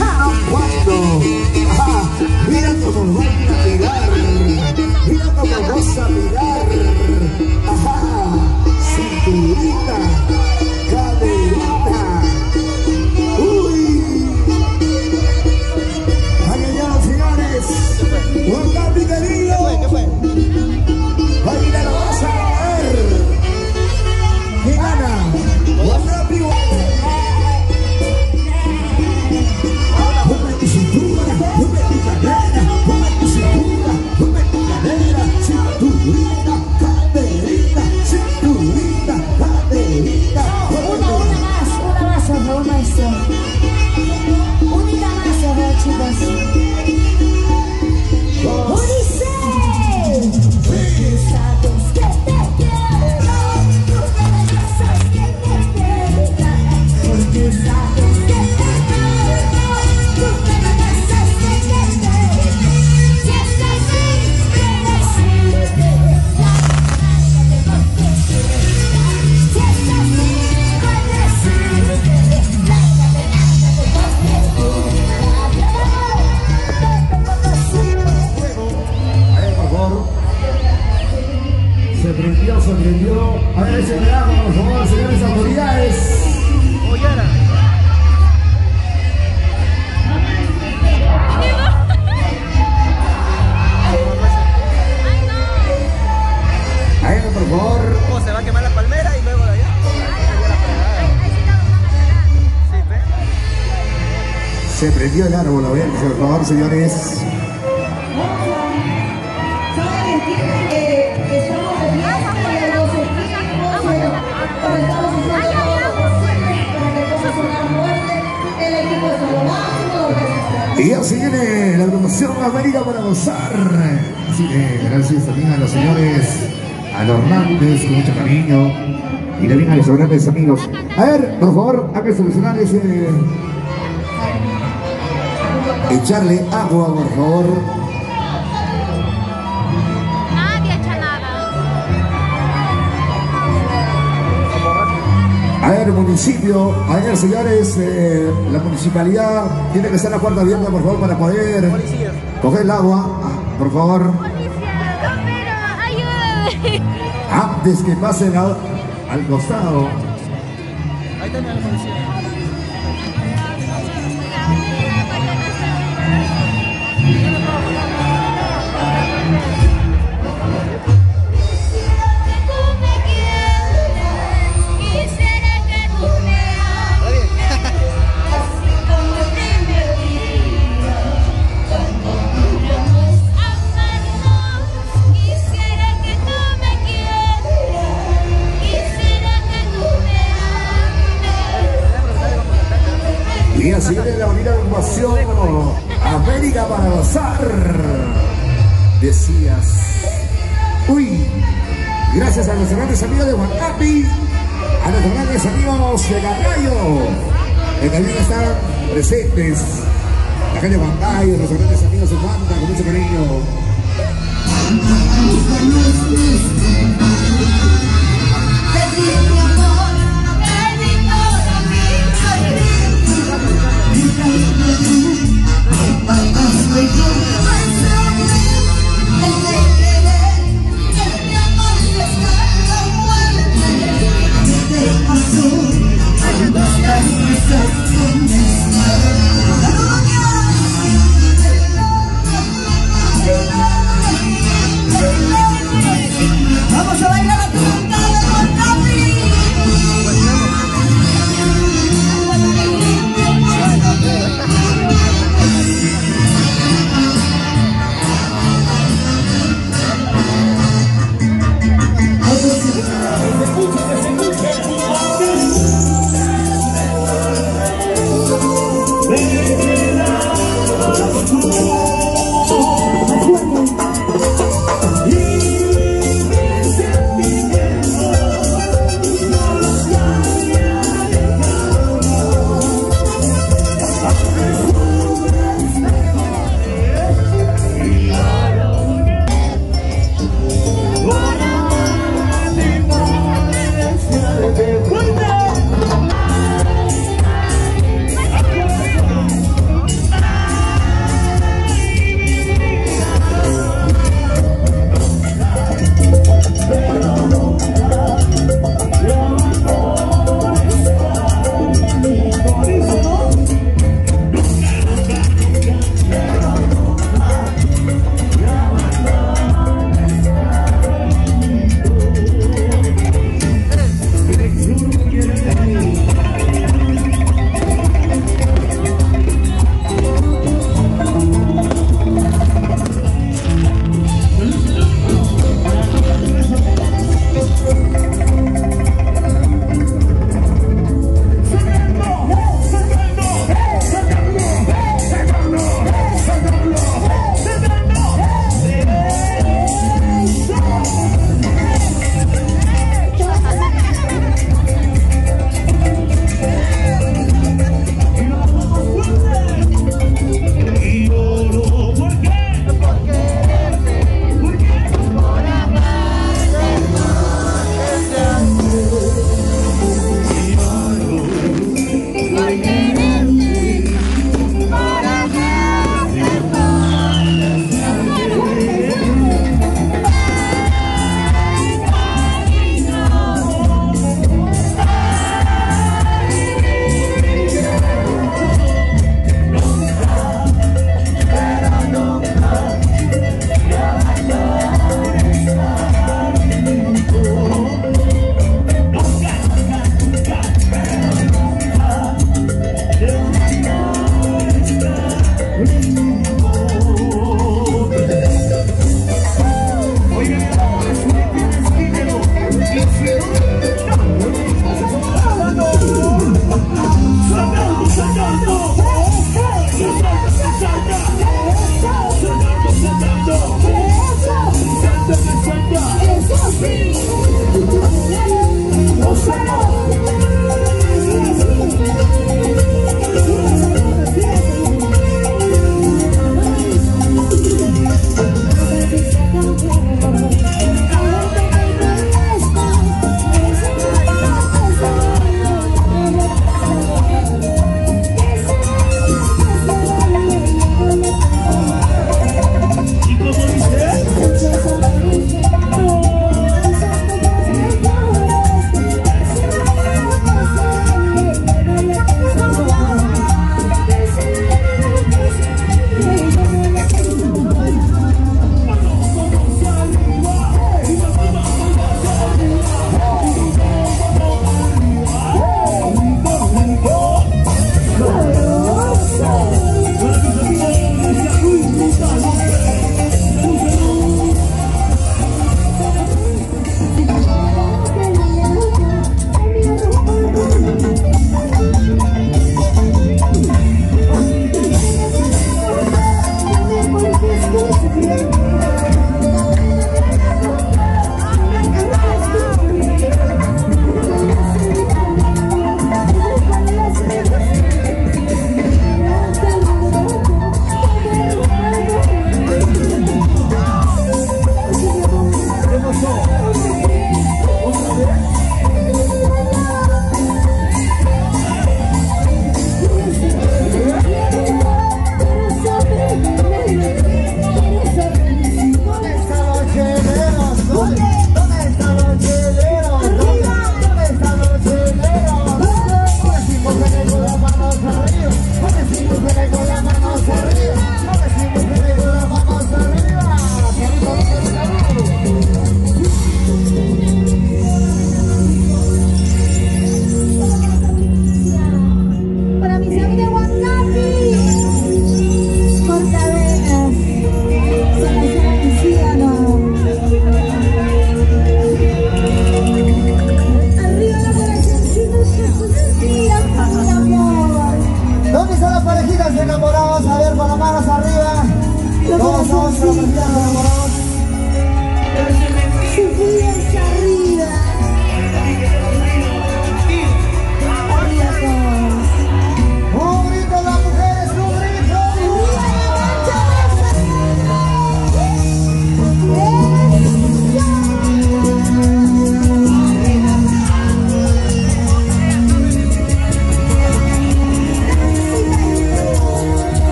¿Saben cuándo? Ajá, mira cómo van a mirar, mira cómo vas a mirar. Ajá, cinturita, caderita. Uy. Ay, ay, ay, señores. Juan Capi querido. ¿Qué fue? Ahí la vas a ver. ¿Quién gana? Juan Capi. Mueve tu cintura, mueve tu cadera, mueve tu cintura, mueve tu cadera, cinturita, caderita, cinturita, caderita. Una más, por maestro. Unita más, chicos. ¡Unice! Sabes que te quiero, porque me sabes que te quiero, porque sabes que te quiero, porque me sabes que te quiero. Si es así, quiero decirte la verdad que te conquisté. Si es así, quiero decirte la verdad que te Se prendió. A ver, ese verano, por favor, señores autoridades. Ahí, por favor. ¿Cómo se va a quemar la palmera y luego de allá? Se prendió el árbol, a ver, por favor, señores. Y así viene la agrupación América para gozar. Así que gracias también a los señores, a los Hernández, con mucho cariño. Y también a los grandes amigos. A ver, por favor, hay que solucionar ese... Echarle agua, por favor. Nadie echa nada. A ver, municipio, a ver, señores, la municipalidad tiene que estar la puerta abierta, por favor, para poder coger el agua, por favor. Ayúdame. Antes que pasen al costado. Ahí también la policía. Y así viene la bonita agrupación América para gozar. Decías. Uy, gracias a nuestros grandes amigos de Juan Capi, a nuestros grandes amigos de Gargallo, que también están presentes. La gente de Juan Cayo, nuestros grandes amigos de Juanta, con mucho cariño. Vamos a bailar la punta de Juan Capi.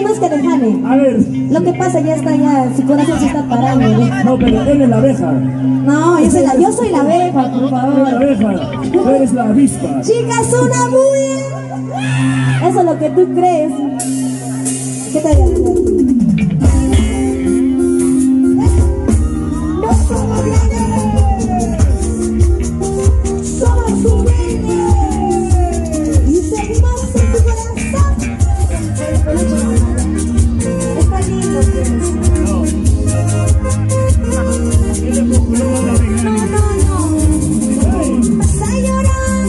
no es que le jale. A ver. Lo que pasa ya está, ya su corazón se está parando. ¿No? No, pero él es la abeja. No, yo soy la abeja, por Tú eres favor. la abeja. Tú eres la avispa. Chicas, una bulla. Eso es lo que tú crees. ¿Qué te digo? No somos grandes, somos humildes y seguimos en tu corazón. Está lindo, pues. No. Vas a llorar.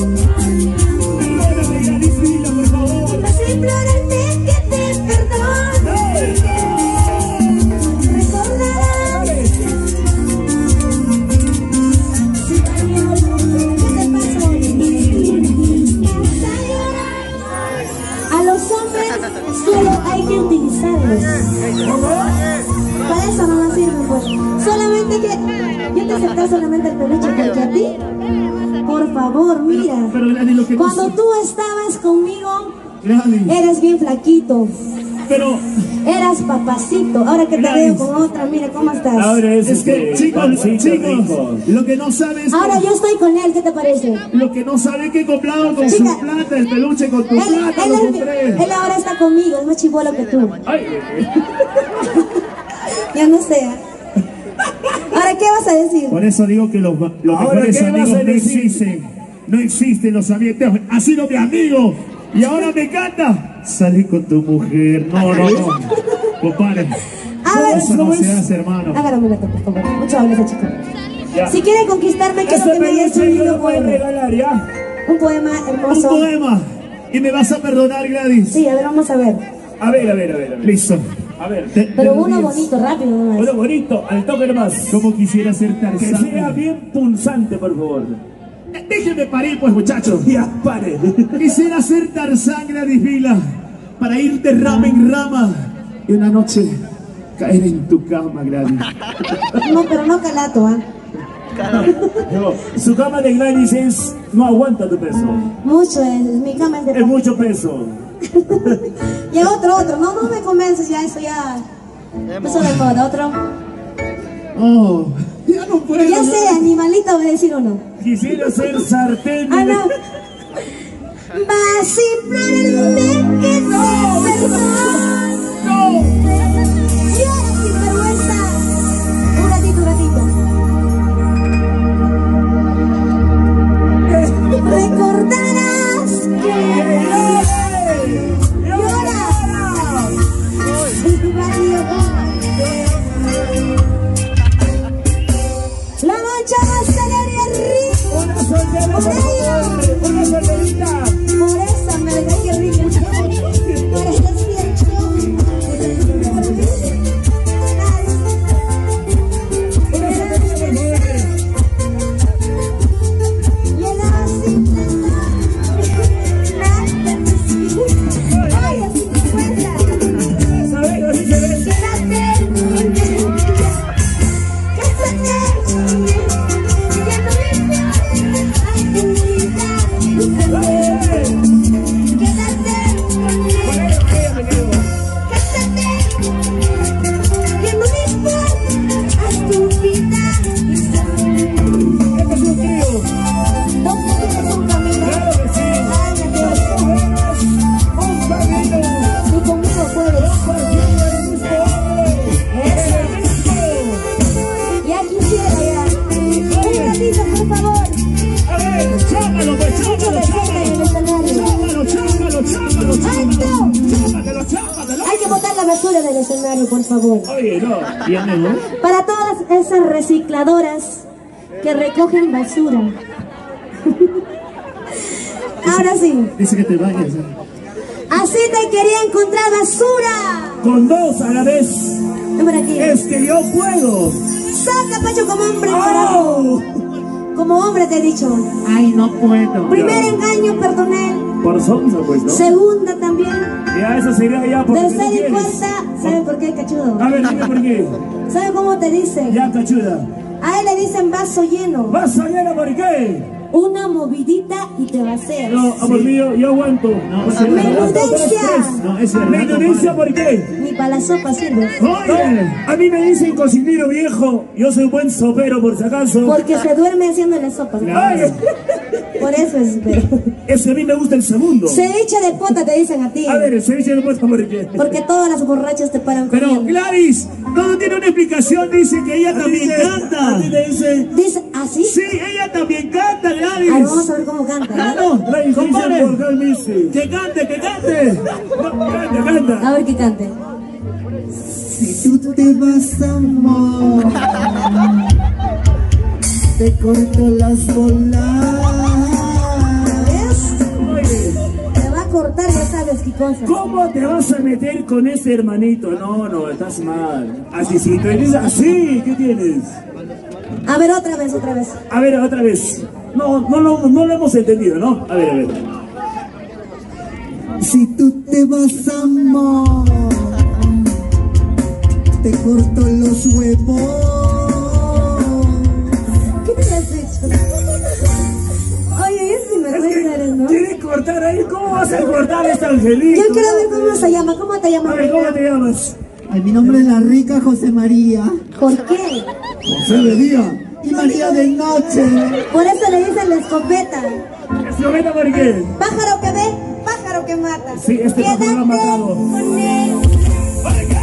Vas a implorarte que te perdone. Recordarás. ¿Qué te pasó? Vas a llorar. A los hombres solo hay que utilizarlos. Para eso no nos sirve, pues. Solamente que yo te acepté solamente el peluche porque a ti, por favor, mira. Pero Gladys, lo que cuando tú estabas conmigo, Gladys, eras bien flaquito. pero Eras papacito. Ahora que te Gladys, veo con otra, mira cómo estás. ahora es que, chicos, lo que no sabes. Ahora yo estoy con él, ¿qué te parece? Lo que no sabe que he comprado con Chica, su plata, el peluche con tu plata, lo compré. Él ahora está conmigo, es más chibolo que tú. Ay, Ya no sé. Ahora, ¿qué vas a decir? por eso digo que los mejores amigos no existen. No existen los amigos. Has sido mi amigo y ahora me encanta salir con tu mujer. No. Compadre. A ver, Eso no se hace, hermano. Hágame una por favor. Mucho habla ese chico. Ya. Si quiere conquistarme, quiero que me digas un lindo poema. Regalar, ¿ya? Un poema Un hermoso. poema. Y me vas a perdonar, Gladys. Sí, a ver, vamos a ver. A ver. Listo. A ver. Pero uno bonito, rápido nomás. Uno bonito, al toque nomás. Como quisiera ser Tarzán. Que sea bien punzante, por favor. Déjenme parir, pues, muchachos. Ya, pare. Quisiera ser Tarzán, Gladys Vila, para ir de rama en rama y una noche caer en tu cama, Gladys. No, pero no calato, ¿ah? No, su cama de Gladys es... no aguanta tu peso. Mucho es, mi cama es de... Es mucho peso. Y otro, no me convences ya, eso ya... Eso de moda, otro. Oh, ya no puedo. Ya sé, animalito, voy a decir uno. Quisiera ser sartén. Ah, no. Vas a implorarme que te perdone. No. Llora sin vergüenza. Un ratito. Recordarás que llora en tu barrio. La noche más alegre y rica. Una soltera, una solterita. Por esa me dejé que rica. Por este cierto. Del escenario, por favor. Oye, no, ya me voy. Para todas esas recicladoras que recogen basura. Ahora sí. Dice que te vayas. Así te quería encontrar basura. Con dos a la vez. Ven por aquí. Es que yo puedo. Saca pecho como hombre, carajo. Como hombre te he dicho. Ay, no puedo. Primer engaño, perdoné. Por sonza, pues, ¿no? Segunda también. Ya, eso sería ya porque Tercera tú y quieres. cuarta. ¿Sabe por qué, cachudo? A ver, dime por qué. ¿Sabe cómo te dicen? Ya, cachuda. A él le dicen vaso lleno. ¿Vaso lleno por qué? Una movidita y te vaceas. No, amor mío, yo aguanto. ¡Menudencia! ¿Menudencia por qué? Ni para la sopa sirve. Oye, a mí me dicen cocinero viejo. Yo soy buen sopero, por si acaso. Porque se duerme haciéndole sopa. Claro. Por eso es, pero... Ese a mí me gusta el segundo. Ceviche de pota te dicen a ti. A ver, el ceviche de pota, ¿por qué? Porque todas las borrachas te paran comiendo. Pero Gladys, todo tiene una explicación. Dice que ella también canta. Dice, ¿así? Sí, ella también canta, Gladys. Ahora vamos a ver cómo canta. Claro, Gladys, compadre. Que cante, que cante. No, canta. A ver que cante. Si tú te vas, amor, te corto las bolas. Te va a cortar, ya sabes qué cosa. ¿Cómo te vas a meter con ese hermanito? No, estás mal. Así, si tú eres así, ¿qué tienes? A ver, otra vez. A ver, otra vez. No lo hemos entendido, ¿no? A ver. Si tú te vas, amor, te corto los huevos. ¿Qué te has hecho? Oye, es me cuesta, ¿no? ¿Quieres cortar ahí? ¿Cómo vas a cortar este angelito? Yo quiero ver cómo se llama. ¿Cómo te llamas? A ver, ¿cómo te llamas? Ay, mi nombre es la rica José María. ¿Por qué? José de día y María de noche. Por eso le dicen la escopeta. ¿Escopeta por qué? Pájaro que ve, pájaro que mata. Sí, este pájaro lo ha matado. Con él. ¿Por qué?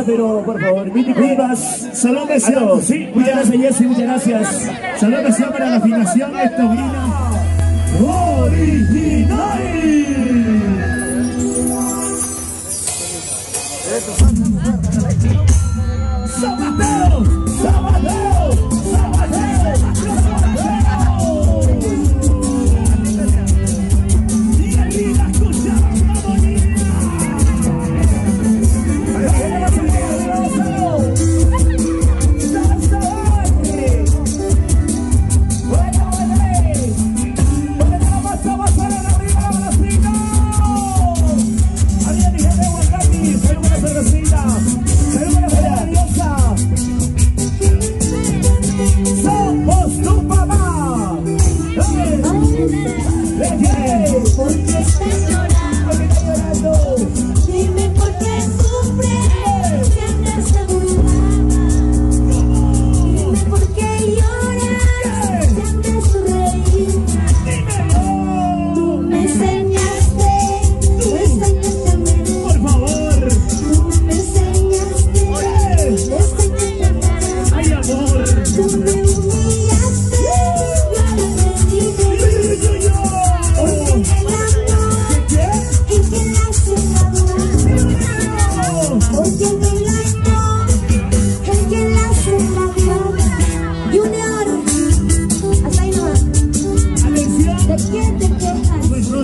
Pero por favor, mil disculpas. Salón deseo. Sí, muchas gracias, Jessy, muchas gracias. Salón deseo para la afinación de esta original. ¡Sabateo! ¡Sabateo!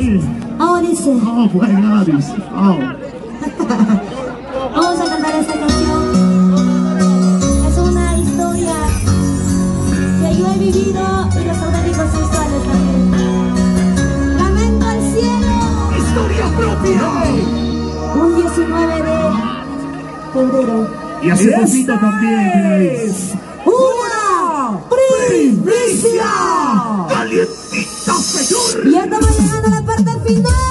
sí. Oh, dice. Oh, bueno, dice. Oh. Vamos a cantar esta canción. Es una historia que yo he vivido y los auténticos sexuales también. Lamento al cielo. Historia propia. Un 19 de febrero. Y hace poquito también, Grace. ¡Una primicia! ¡Calientita, señor! Ya estamos llegando a la parte final.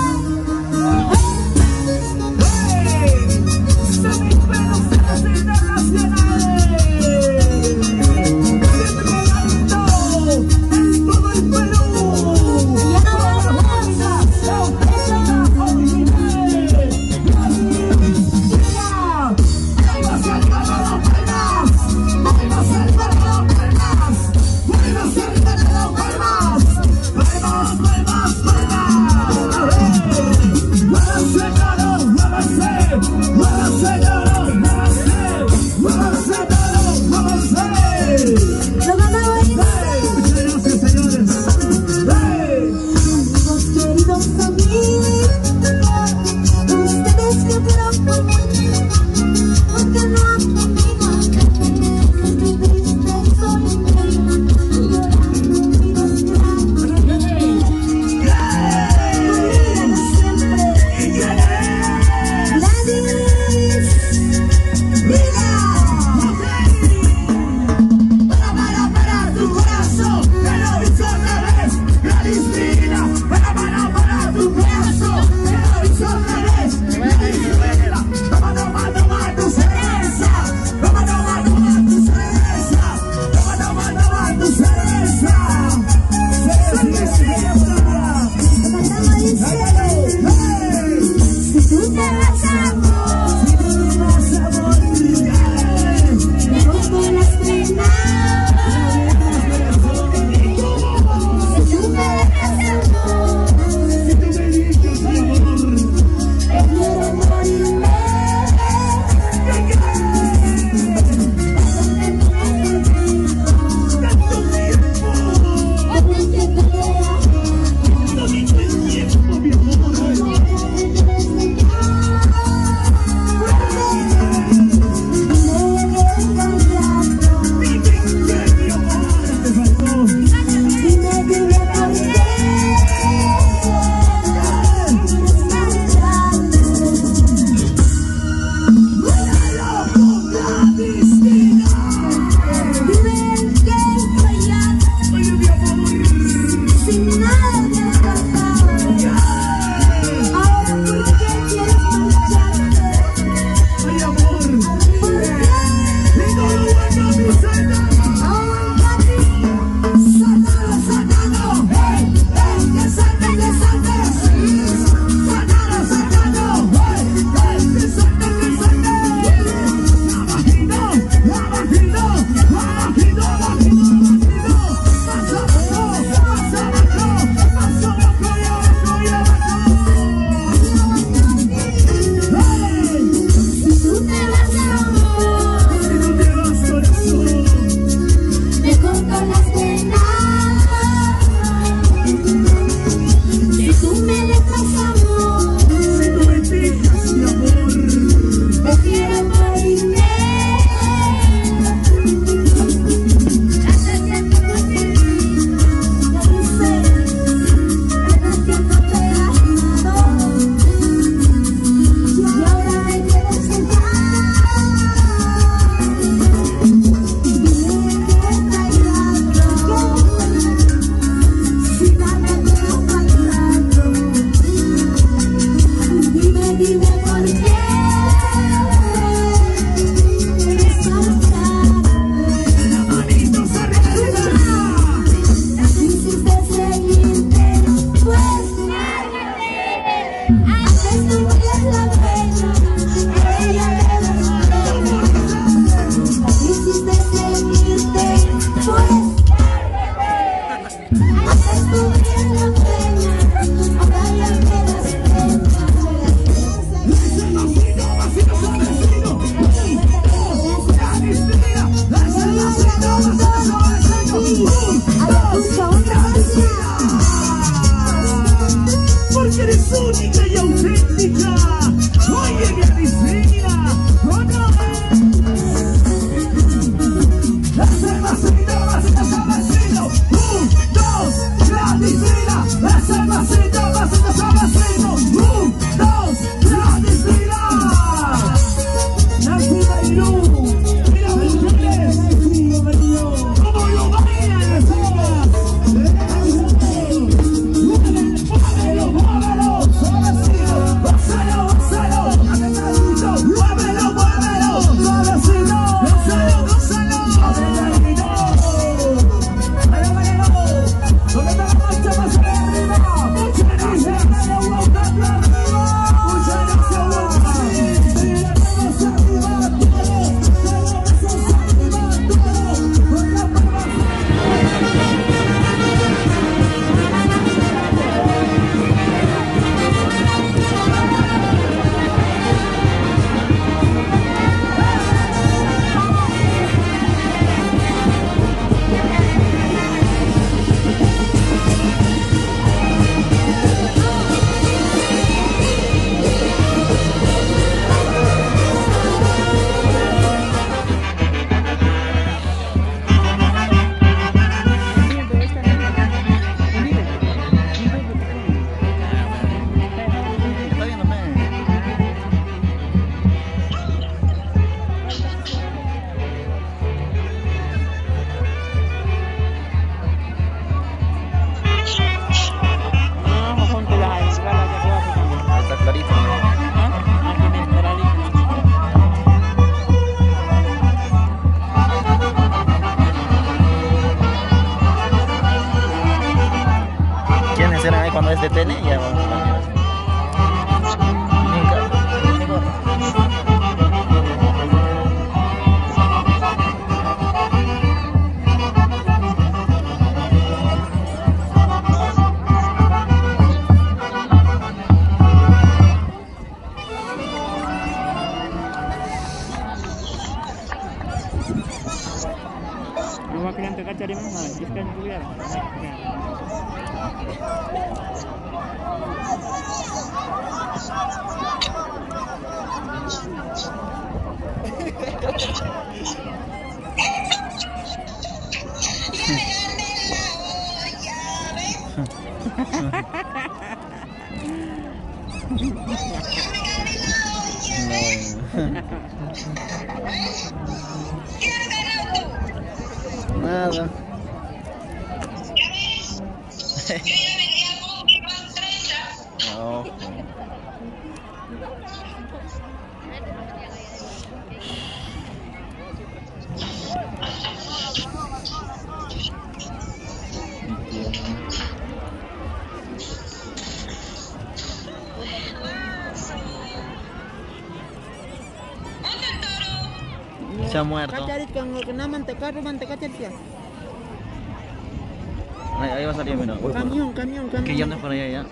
porque eres única y auténtica. Oye, mi Alicina, ¿o no? Ese masito, masito, masito. 1, 2, la Alicina. Ese masito, masito, masito. 1, 2, la Alicina. Nancy Bailú. Mira, mujeres. ¿Cómo lo bailan? ¡Muévelo, muévelo! ¡Suavecito! ¡Gózalo, gózalo! ¡Apretadito! ¡Muévelo, muévelo! ¡Suavecito! ¡Gózalo, gózalo! ¡Apretadito! ¡Vale, vale, vamos! ¿Dónde está la marcha más arriba? ¡Mucha gracia! ¡Mucha arriba! ¡Mucha gracia, Guapa! ¡Mira, vamos arriba! ¡Todo! ¡Arriba, todo! ¡Con la palma! Cuando es de tele, ya vamos a cambiar así. No va a querer entregar cari más, es que no tuviera. Nada. No. Se ha muerto. Ahí va a salir, mira. Camión. Que ya anda por allá ya.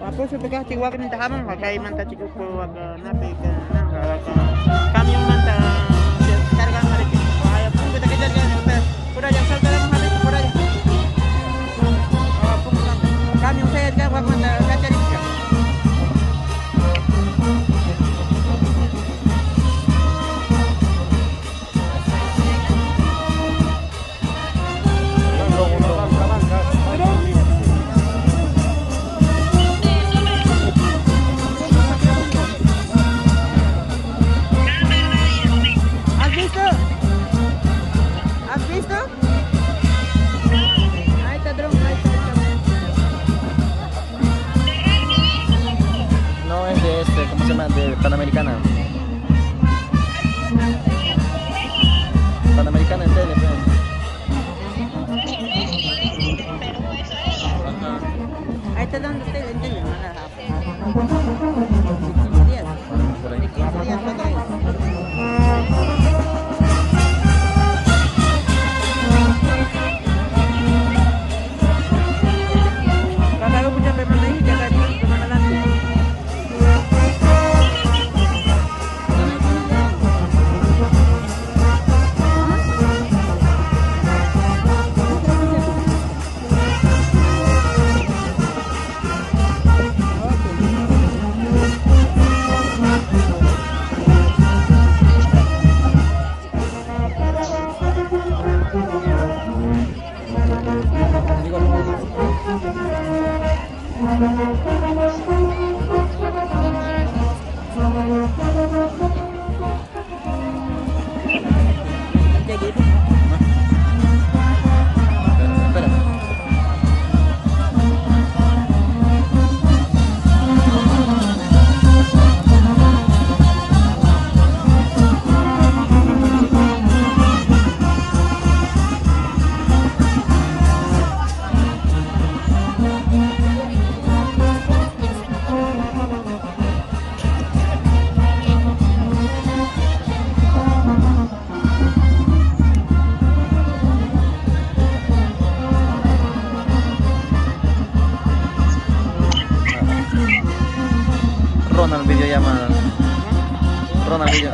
Apa sepekah ti wak minta hamang pakai manta cikgu ko wak nape ke nang kami manta carga hari ini ayah pun kita kejar kan sudah yang salta dalam hari sudah kami saya kan wak manta cari de Panamericana. Panamericana en tele, pues. Ahí está dando usted en tele, Por ahí. Ronald videollamada. Ronald video.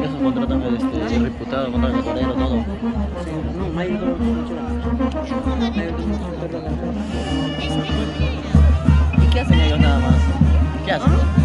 Eso contratan el reputado, contratan el torero, todo. No, mayor ¿Y qué hacen ellos nada más? ¿Qué hacen?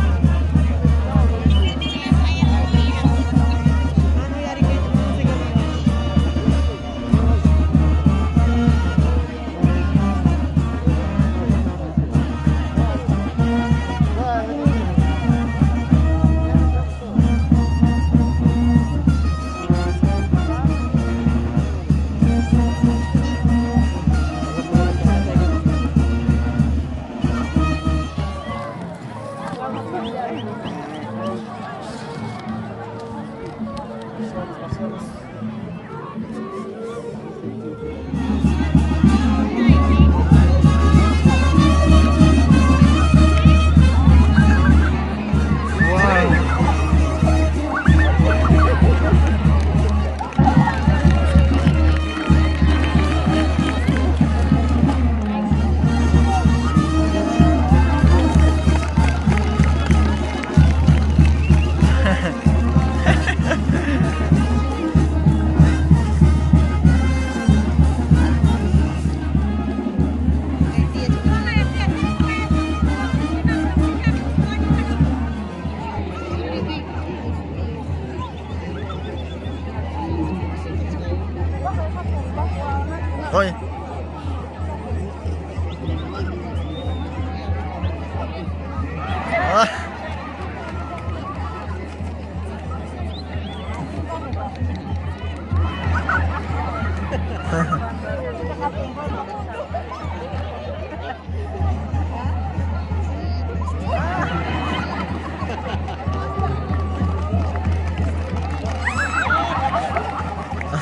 Oye.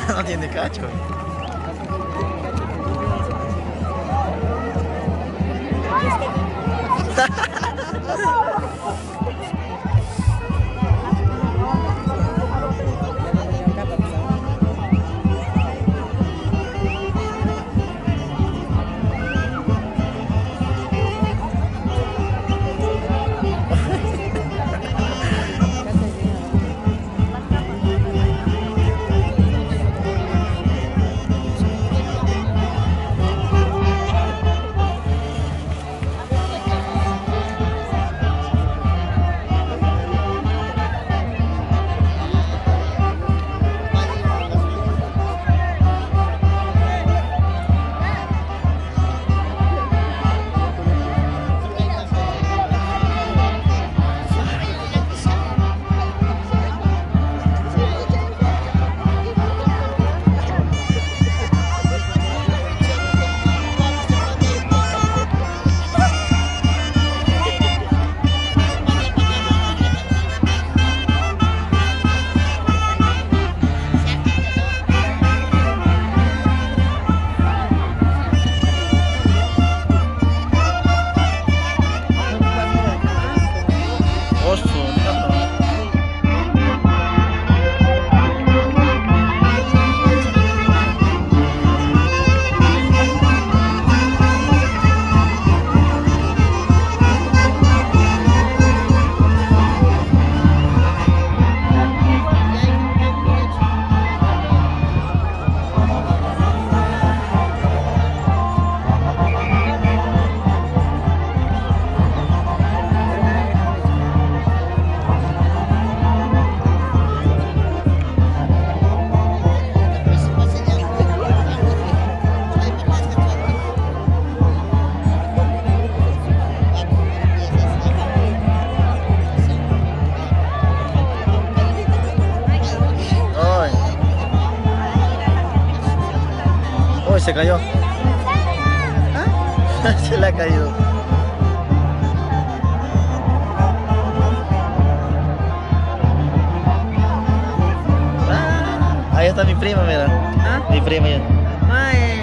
No tiene cacho. se cayó. ¿Ah? Se le ha caído. Ahí está mi prima, mira. ¿Ah? Mi prima ya. Ay.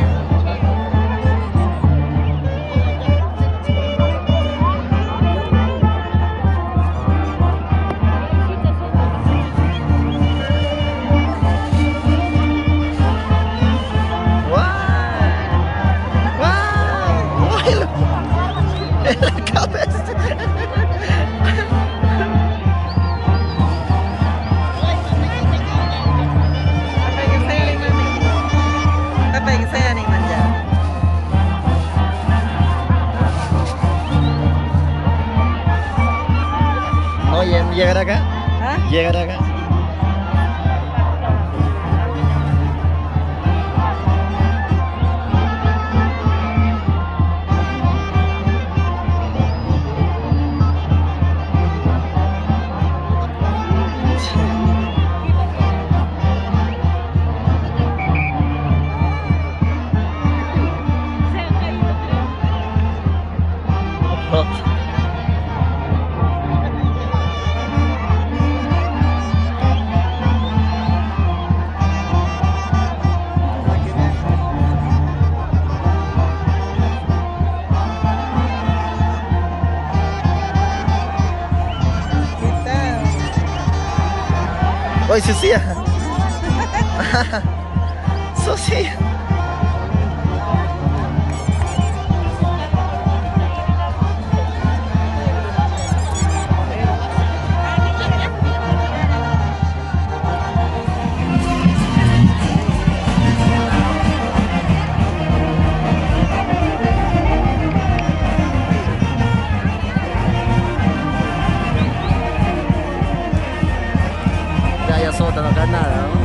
En la cabeza. Apa yang saya nih manja? No, llegará acá. ¿Ah? Llegará acá. Oi, Sucia. Sucia. Ya sota, no cae nada, ¿no?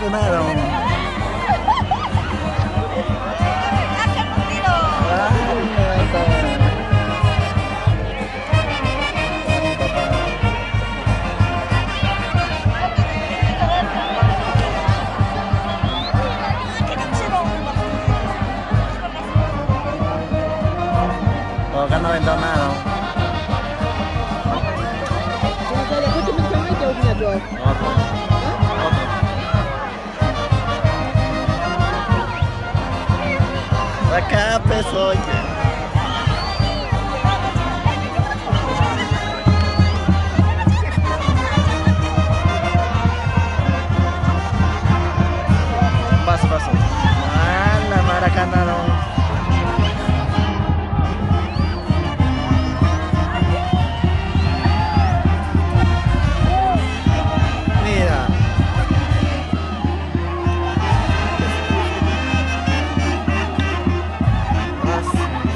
frenaron. Acá no abandonaron. Acá peso, oye. Paso, paso. Ah, la Maracaná no.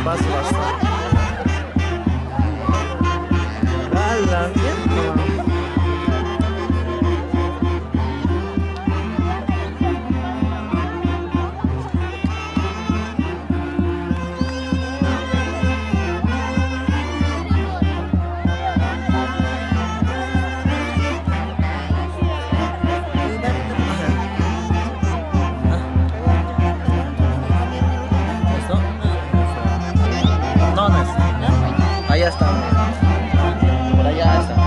Basta. ¡Hala! Allá está. Por allá está.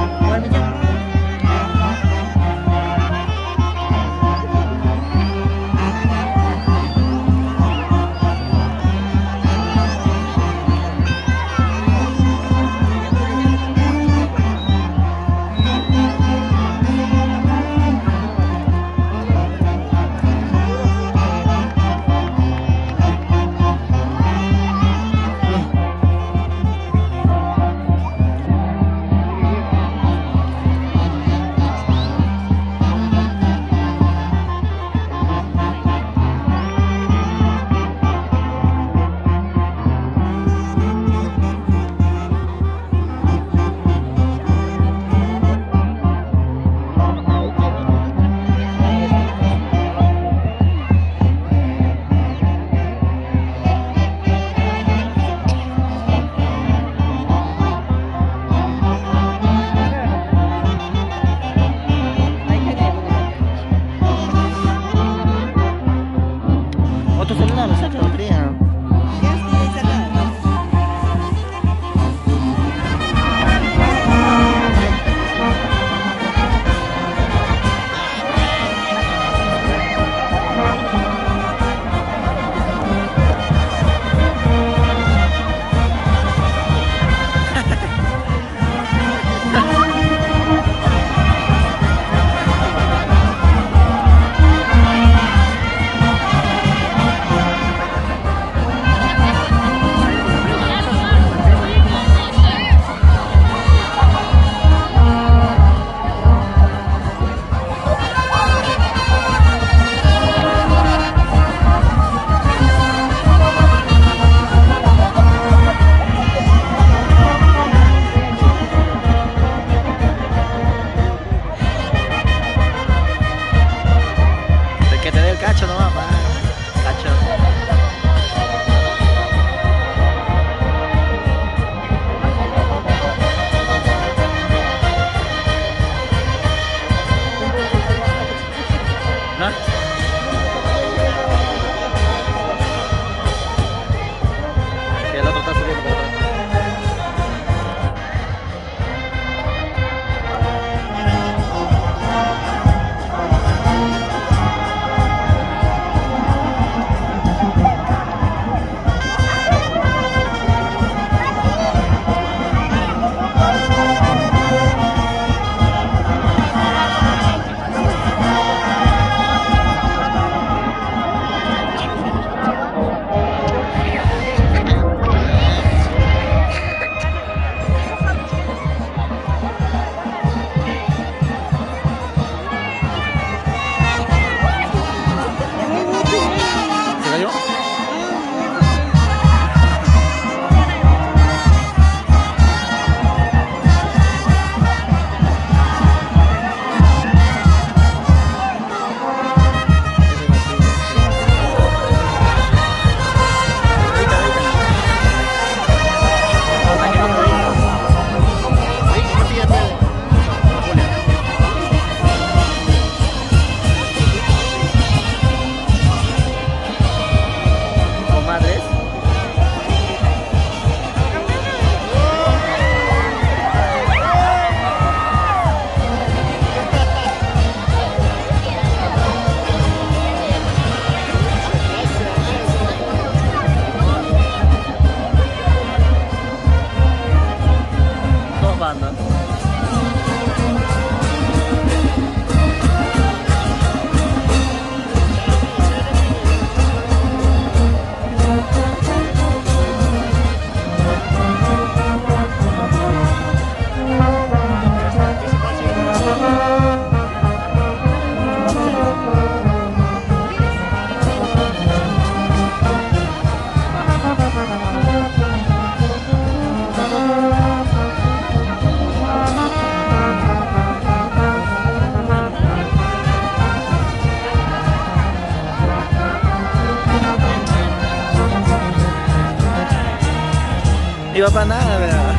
Ni va para nada, ¿verdad?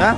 ¿Ah?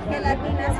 Gelatinas,